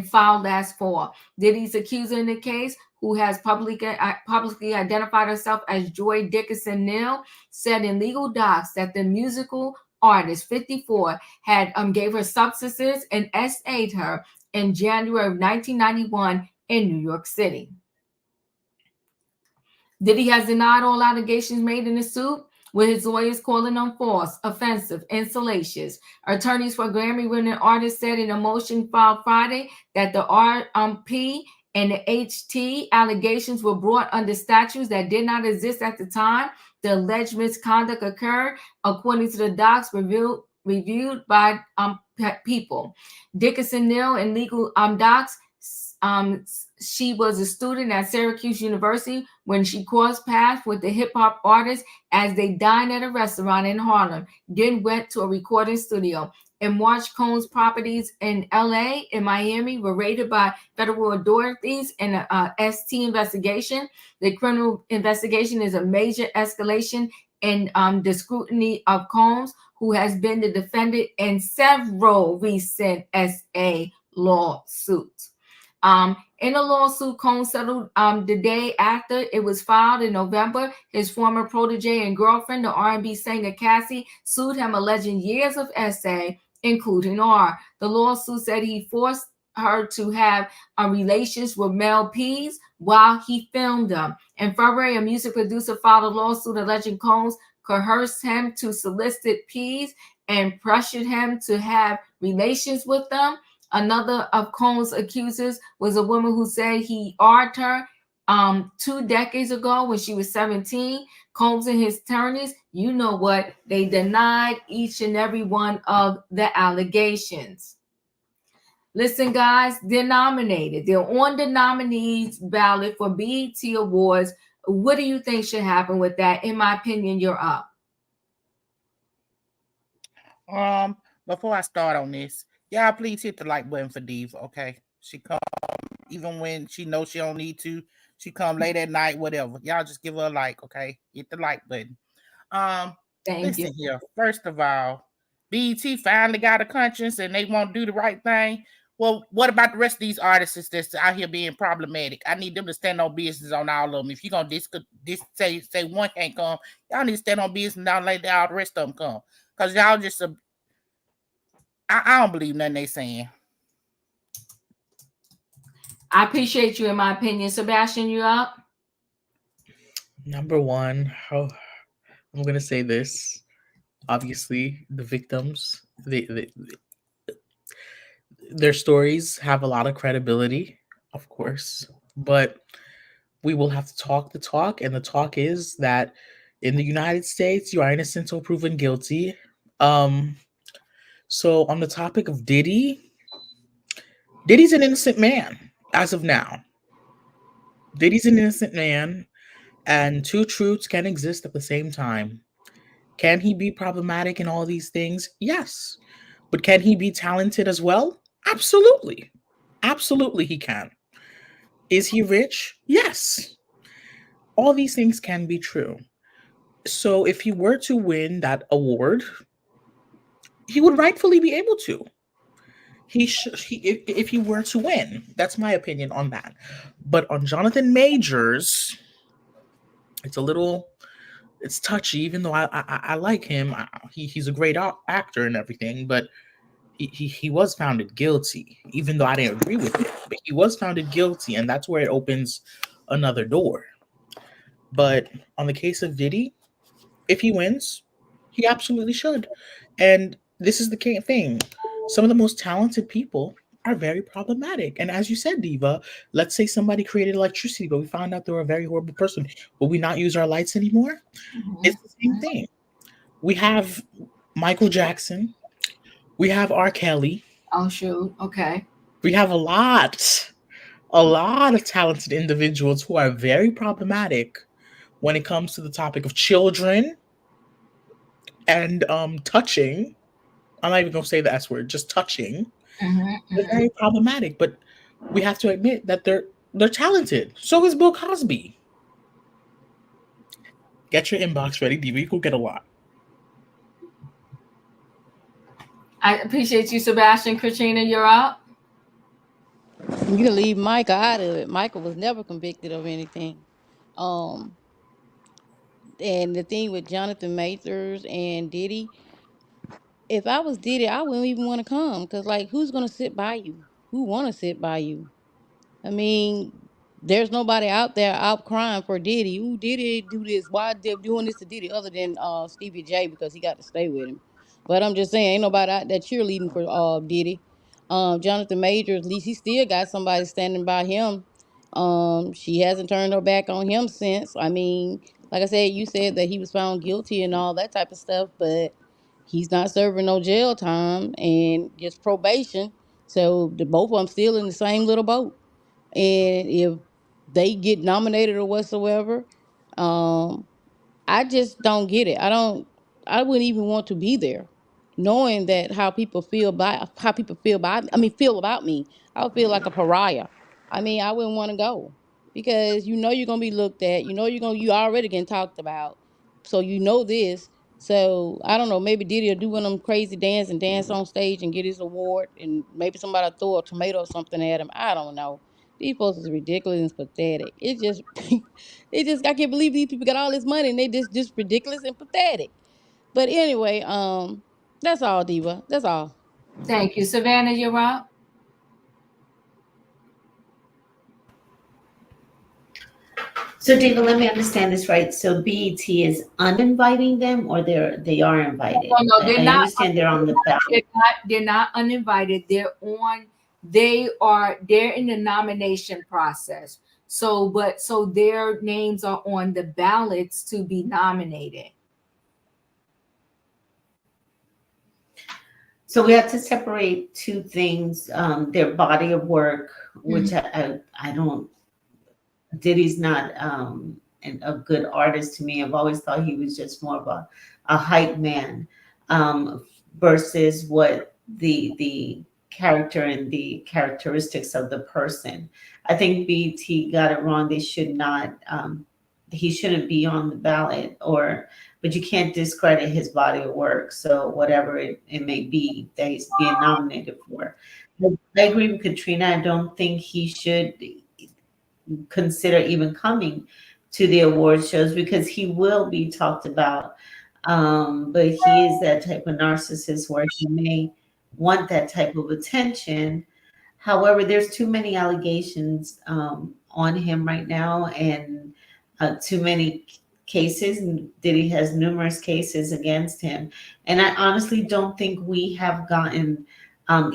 filed last fall. Diddy's accuser in the case, who has publicly identified herself as Joy Dickinson Neal, said in legal docs that the musical artist 54 had gave her substances and SA'd her in January of 1991 in New York City. Diddy has denied all allegations made in the suit, with his lawyers calling them false, offensive, and salacious. Attorneys for Grammy-winning artists said in a motion filed Friday that the RP and the HT allegations were brought under statutes that did not exist at the time the alleged misconduct occurred, according to the docs reviewed by people. Dickinson Neal in legal docs. She was a student at Syracuse University when she crossed paths with the hip-hop artist as they dined at a restaurant in Harlem, then went to a recording studio. In March, Combs' properties in LA and Miami were raided by federal authorities in a ST investigation. The criminal investigation is a major escalation in the scrutiny of Combs, who has been the defendant in several recent SA lawsuits. In a lawsuit, Combs settled the day after it was filed in November. His former protege and girlfriend, the R&B singer Cassie, sued him alleging years of SA, including R. The lawsuit said he forced her to have relations with male P's while he filmed them. In February, a music producer filed a lawsuit alleging Combs coerced him to solicit P's and pressured him to have relations with them. Another of Combs' accusers was a woman who said he arred her 2 decades ago when she was 17. Combs and his attorneys, you know what, they denied each and every one of the allegations. Listen, guys, they're nominated. They're on the nominees ballot for BET Awards. What do you think should happen with that? In my opinion, you're up. Before I start on this, y'all please hit the like button for Diva, okay? She come even when she knows she don't need to. She come late at night, whatever. Y'all just give her a like, okay? Hit the like button. Listen here. First of all, BET finally got a conscience and they won't do the right thing. Well, what about the rest of these artists that's out here being problematic? I need them to stand on business on all of them. If you're gonna say one can't come, y'all need to stand on business and not let all the rest of them come. Because y'all just I don't believe nothing they saying. I appreciate you. In my opinion, Sebastian, you up? Number one, I'm gonna say this. Obviously, the victims, their stories have a lot of credibility, of course, but we will have to talk the talk, and the talk is that in the United States, you are innocent until proven guilty. So on the topic of Diddy's an innocent man as of now. Diddy's an innocent man, and two truths can exist at the same time. Can he be problematic in all these things? Yes. But can he be talented as well? Absolutely. Absolutely he can. Is he rich? Yes. All these things can be true. So if he were to win that award, he would rightfully be able to. If he were to win. That's my opinion on that. But on Jonathan Majors, it's touchy, even though I like him. He's a great actor and everything, but he was found guilty, even though I didn't agree with it. But he was found guilty, and that's where it opens another door. But on the case of Diddy, if he wins, he absolutely should. And this is the thing. Some of the most talented people are very problematic. And as you said, Diva, let's say somebody created electricity, but we found out they were a very horrible person. Will we not use our lights anymore? It's the same thing. We have Michael Jackson. We have R. Kelly. Oh, shoot. Okay. We have a lot of talented individuals who are very problematic when it comes to the topic of children and touching. I'm not even going to say the S word, just touching. They're very problematic, but we have to admit that they're talented. So is Bill Cosby. Get your inbox ready, Diva. You will get a lot. I appreciate you, Sebastian. Katrina, you're up. You can leave Michael out of it. Michael was never convicted of anything. And the thing with Jonathan Majors and Diddy, if I was Diddy, I wouldn't even want to come, because like, who's gonna sit by you? Who want to sit by you? I mean, there's nobody out there out crying for Diddy. Who Diddy do this? Why they doing this to Diddy other than Stevie J, because he got to stay with him. But I'm just saying, ain't nobody out there cheerleading for Diddy. Jonathan Majors, at least he still got somebody standing by him. She hasn't turned her back on him since. I mean, like I said, you said that he was found guilty and all that type of stuff, but he's not serving no jail time and just probation. So the both of them still in the same little boat. And if they get nominated or whatsoever, I just don't get it. I wouldn't even want to be there, knowing that how people feel about feel about me. I would feel like a pariah. I mean, I wouldn't want to go, because you're gonna be looked at. You already getting talked about, so this. So I don't know. Maybe Diddy will do one of them crazy dance on stage and get his award, and maybe somebody will throw a tomato or something at him. I don't know. These folks is ridiculous and pathetic. It just, I can't believe these people got all this money and they just ridiculous and pathetic. But anyway, that's all, Diva. That's all. Thank you. Savannah, you're up. So, Diva, let me understand this right. So, BET is uninviting them, or they are invited? No, they're not. I understand they're on the ballot. They're not uninvited. They're in the nomination process. So their names are on the ballots to be nominated. So we have to separate two things: their body of work, which I don't. Diddy's not a good artist to me. I've always thought he was just more of a hype man, versus what the character and the characteristics of the person. I think BET got it wrong. They should not. He shouldn't be on the ballot, but you can't discredit his body of work. So whatever it may be that he's being nominated for. I agree with Katrina. I don't think he should consider even coming to the award shows, because he will be talked about. But he is that type of narcissist where he may want that type of attention. However, there's too many allegations on him right now, and too many cases, and Diddy has numerous cases against him. And I honestly don't think we have gotten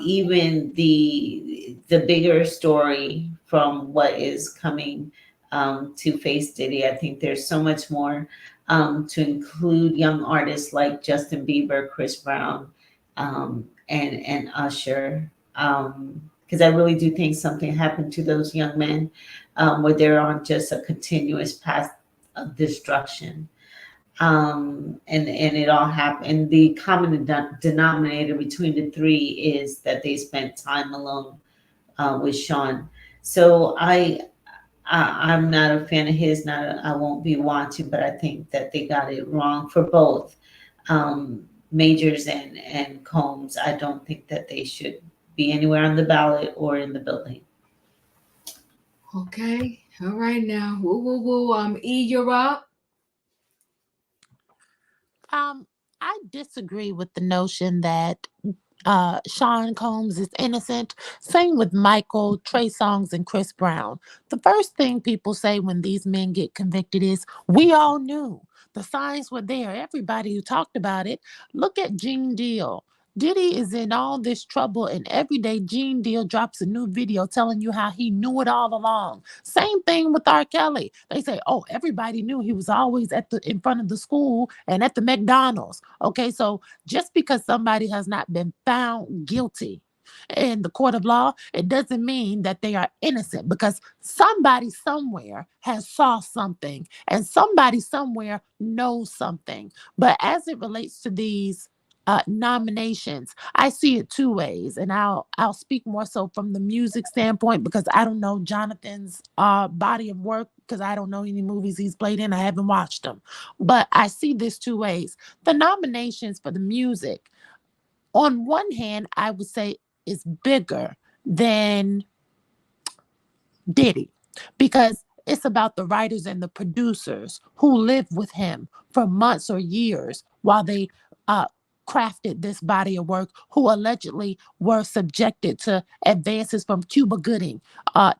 even the bigger story from what is coming to face Diddy. I think there's so much more to include young artists like Justin Bieber, Chris Brown, and Usher. Because I really do think something happened to those young men where they're on just a continuous path of destruction. And it all happened. The common denominator between the three is that they spent time alone with Sean. So I'm not a fan of his. I won't be watching, but I think that they got it wrong for both Majors and Combs. I don't think that they should be anywhere on the ballot or in the building. Okay. All right now. Woo, woo, woo. E, you're up. I disagree with the notion that Sean Combs is innocent. Same with Michael, Trey Songz, and Chris Brown. The first thing people say when these men get convicted is, we all knew. The signs were there. Everybody who talked about it. Look at Gene Deal. Diddy is in all this trouble, and every day Gene Deal drops a new video telling you how he knew it all along. Same thing with R. Kelly. They say, oh, everybody knew he was always in front of the school and at the McDonald's. Okay, so just because somebody has not been found guilty in the court of law, it doesn't mean that they are innocent, because somebody somewhere has saw something and somebody somewhere knows something. But as it relates to these nominations, I see it two ways, and I'll speak more so from the music standpoint, because I don't know Jonathan's body of work, because I don't know any movies he's played in. I haven't watched them, but I see this two ways. The nominations for the music, on one hand, I would say is bigger than Diddy, because it's about the writers and the producers who lived with him for months or years while they crafted this body of work, who allegedly were subjected to advances from Cuba Gooding,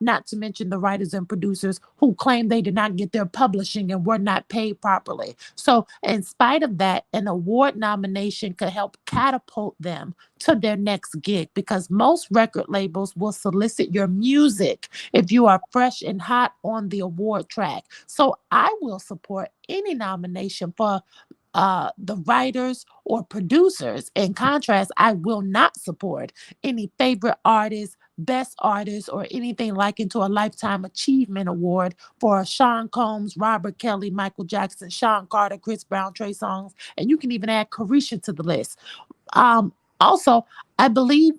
not to mention the writers and producers who claimed they did not get their publishing and were not paid properly. So in spite of that, an award nomination could help catapult them to their next gig, because most record labels will solicit your music if you are fresh and hot on the award track. So I will support any nomination for the writers or producers. In contrast, I will not support any favorite artist, best artist, or anything likened to a Lifetime Achievement Award for Sean Combs, Robert Kelly, Michael Jackson, Sean Carter, Chris Brown, Trey Songz, and you can even add Carisha to the list. Also, I believe,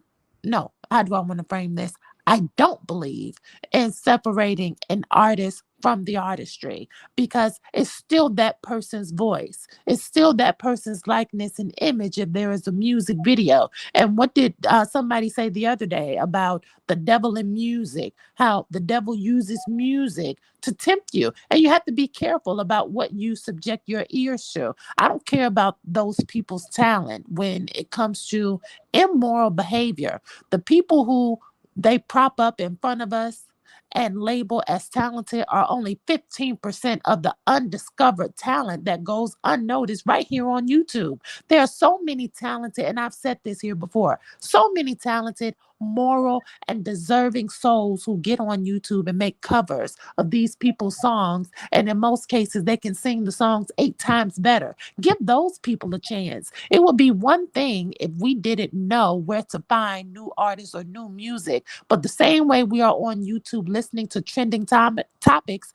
no, how do I want to frame this? I don't believe in separating an artist from the artistry, because it's still that person's voice. It's still that person's likeness and image if there is a music video. And what did somebody say the other day about the devil in music, how the devil uses music to tempt you, and you have to be careful about what you subject your ears to. I don't care about those people's talent when it comes to immoral behavior. The people who they prop up in front of us and label as talented are only 15% of the undiscovered talent that goes unnoticed right here on YouTube. There are so many talented, and I've said this here before, so many talented, moral, and deserving souls who get on YouTube and make covers of these people's songs, and in most cases they can sing the songs 8 times better. Give those people a chance. It would be one thing if we didn't know where to find new artists or new music, but the same way we are on YouTube listening to trending topics,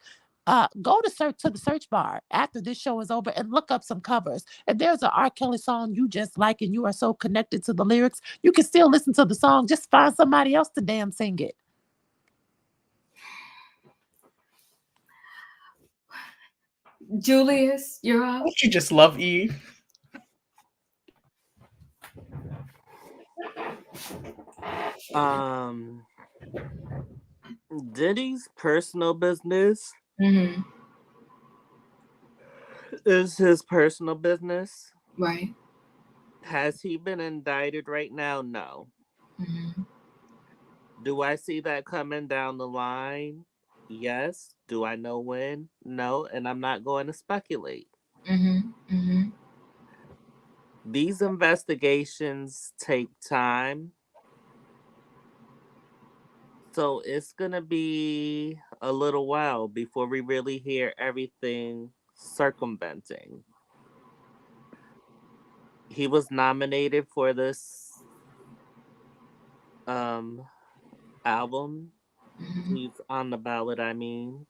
go to the search bar after this show is over and look up some covers. If there's an R. Kelly song you just like and you are so connected to the lyrics, you can still listen to the song. Just find somebody else to damn sing it. Julius, you're up. Don't you just love Eve? Diddy's personal business is his personal business. Right. Has he been indicted right now? No. Do I see that coming down the line? Yes. Do I know when? No. And I'm not going to speculate. These investigations take time. So it's going to be a little while before we really hear everything circumventing. He was nominated for this album. He's on the ballot, I mean.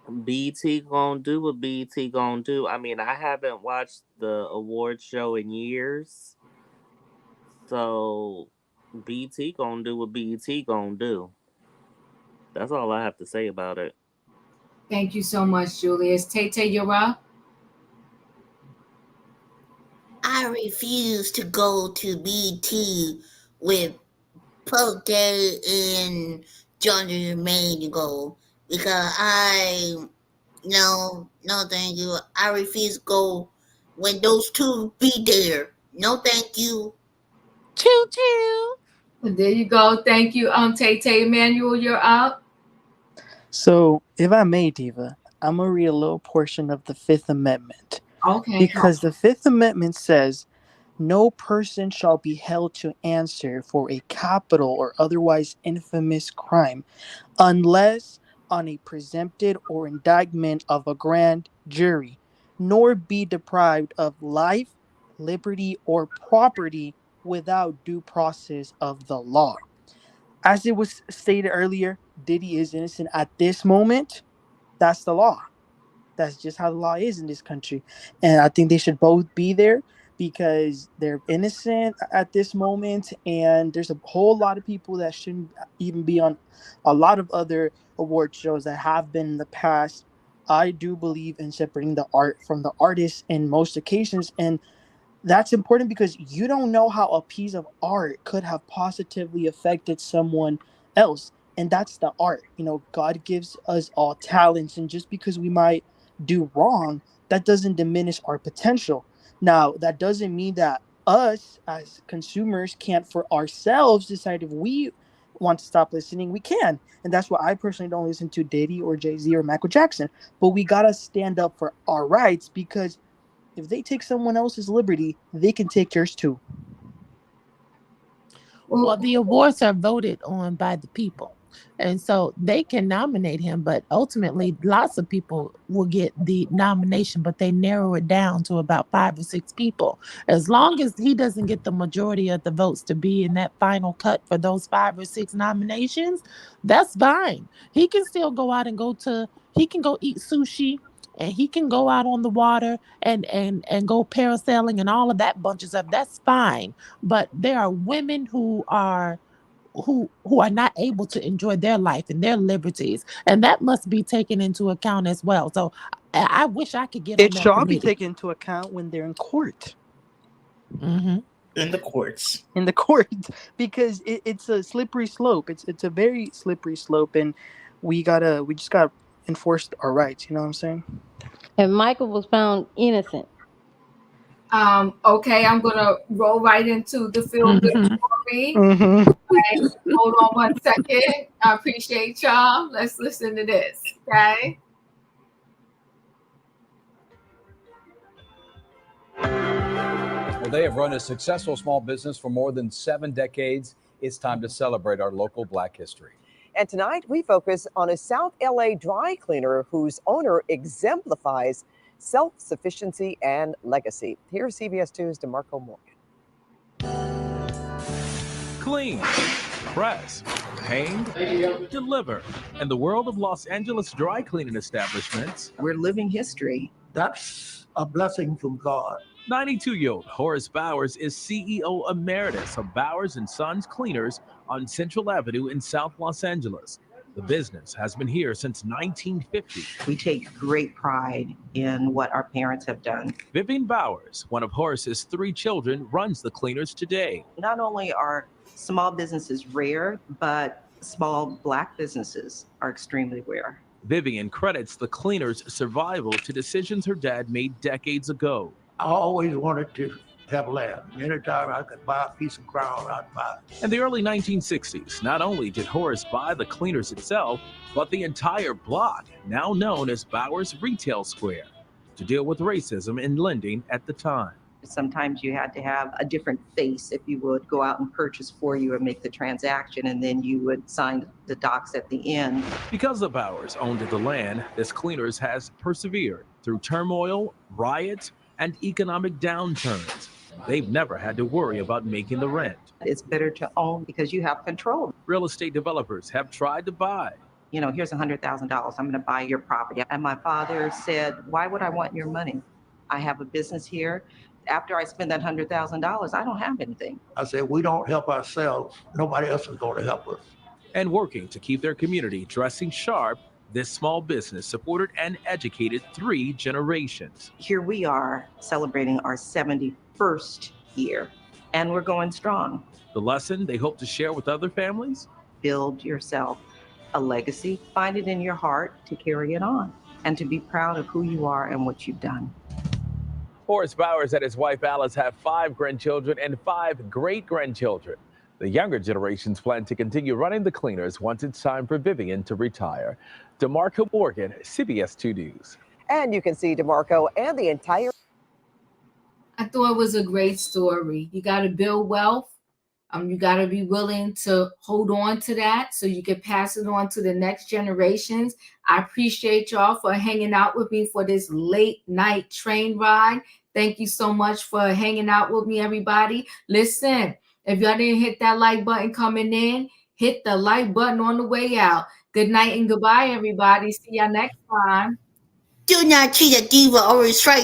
BET gonna do what BET gonna do. I mean, I haven't watched the award show in years. So BET gonna do what BET gonna do. That's all I have to say about it. Thank you so much, Julius. Tay, you're up. I refuse to go to BT with Puff Daddy and Jonathan Majors because no, thank you. I refuse to go when those two be there. No, thank you. Choo choo. There you go. Thank you, Tay. Emmanuel, you're up. So, if I may, Diva, I'm going to read a little portion of the Fifth Amendment. Okay. Because the Fifth Amendment says, no person shall be held to answer for a capital or otherwise infamous crime unless on a presumpted or indictment of a grand jury, nor be deprived of life, liberty, or property without due process of the law. As it was stated earlier, Diddy is innocent at this moment. That's the law. That's just how the law is in this country. And I think they should both be there because they're innocent at this moment. And there's a whole lot of people that shouldn't even be on a lot of other award shows that have been in the past. I do believe in separating the art from the artist in most occasions. And that's important because you don't know how a piece of art could have positively affected someone else. And that's the art. You know, God gives us all talents. And just because we might do wrong, that doesn't diminish our potential. Now, that doesn't mean that us as consumers can't for ourselves decide if we want to stop listening. We can. And that's why I personally don't listen to Diddy or Jay-Z or Michael Jackson. But we got to stand up for our rights because if they take someone else's liberty, they can take yours too. Well, the awards are voted on by the people. And so they can nominate him, but ultimately lots of people will get the nomination, but they narrow it down to about 5 or 6 people. As long as he doesn't get the majority of the votes to be in that final cut for those 5 or 6 nominations, that's fine. He can still go out and he can go eat sushi, and he can go out on the water and go parasailing and all of that bunch of stuff. That's fine. But there are women who are not able to enjoy their life and their liberties, and that must be taken into account as well. So I wish I could get it on that shall committee. be taken into account when they're in court. In the courts, because it's a slippery slope. It's a very slippery slope, and we just gotta enforce our rights. You know what I'm saying? And Michael was found innocent. Okay, I'm gonna roll right into the feel good story. Okay, hold on 1 second. I appreciate y'all. Let's listen to this. Okay. Well, they have run a successful small business for more than 7 decades. It's time to celebrate our local Black history. And tonight we focus on a South LA dry cleaner whose owner exemplifies self-sufficiency and legacy. Here's CBS 2's DeMarco Morgan. Clean, press, hang, deliver. In the world of Los Angeles dry cleaning establishments, we're living history. That's a blessing from God. 92-year-old Horace Bowers is CEO Emeritus of Bowers & Sons Cleaners on Central Avenue in South Los Angeles. The business has been here since 1950. We take great pride in what our parents have done. Vivian Bowers, one of Horace's 3 children, runs the cleaners today. Not only are small businesses rare, but small Black businesses are extremely rare. Vivian credits the cleaners' survival to decisions her dad made decades ago. I always wanted to have land. Anytime I could buy a piece of ground, I'd buy it. In the early 1960s, not only did Horace buy the cleaners itself, but the entire block, now known as Bowers Retail Square, to deal with racism in lending at the time. Sometimes you had to have a different face if you would go out and purchase for you and make the transaction, and then you would sign the docs at the end. Because the Bowers owned the land, this cleaners has persevered through turmoil, riots, and economic downturns. They've never had to worry about making the rent. It's better to own because you have control. Real estate developers have tried to buy. You know, here's $100,000. I'm going to buy your property. And my father said, why would I want your money? I have a business here. After I spend that $100,000, I don't have anything. I said, we don't help ourselves. Nobody else is going to help us. And working to keep their community dressing sharp, this small business supported and educated 3 generations. Here we are celebrating our 71st year, and we're going strong. The lesson they hope to share with other families? Build yourself a legacy. Find it in your heart to carry it on and to be proud of who you are and what you've done. Horace Bowers and his wife Alice have 5 grandchildren and 5 great-grandchildren. The younger generations plan to continue running the cleaners once it's time for Vivian to retire. DeMarco Morgan, CBS 2 News. And you can see DeMarco and the entire I thought it was a great story. You got to build wealth. You got to be willing to hold on to that so you can pass it on to the next generations. I appreciate y'all for hanging out with me for this late night train ride. Thank you so much for hanging out with me, everybody. Listen, if y'all didn't hit that like button coming in, hit the like button on the way out. Good night and goodbye, everybody. See y'all next time. Do not cheat a diva or restrain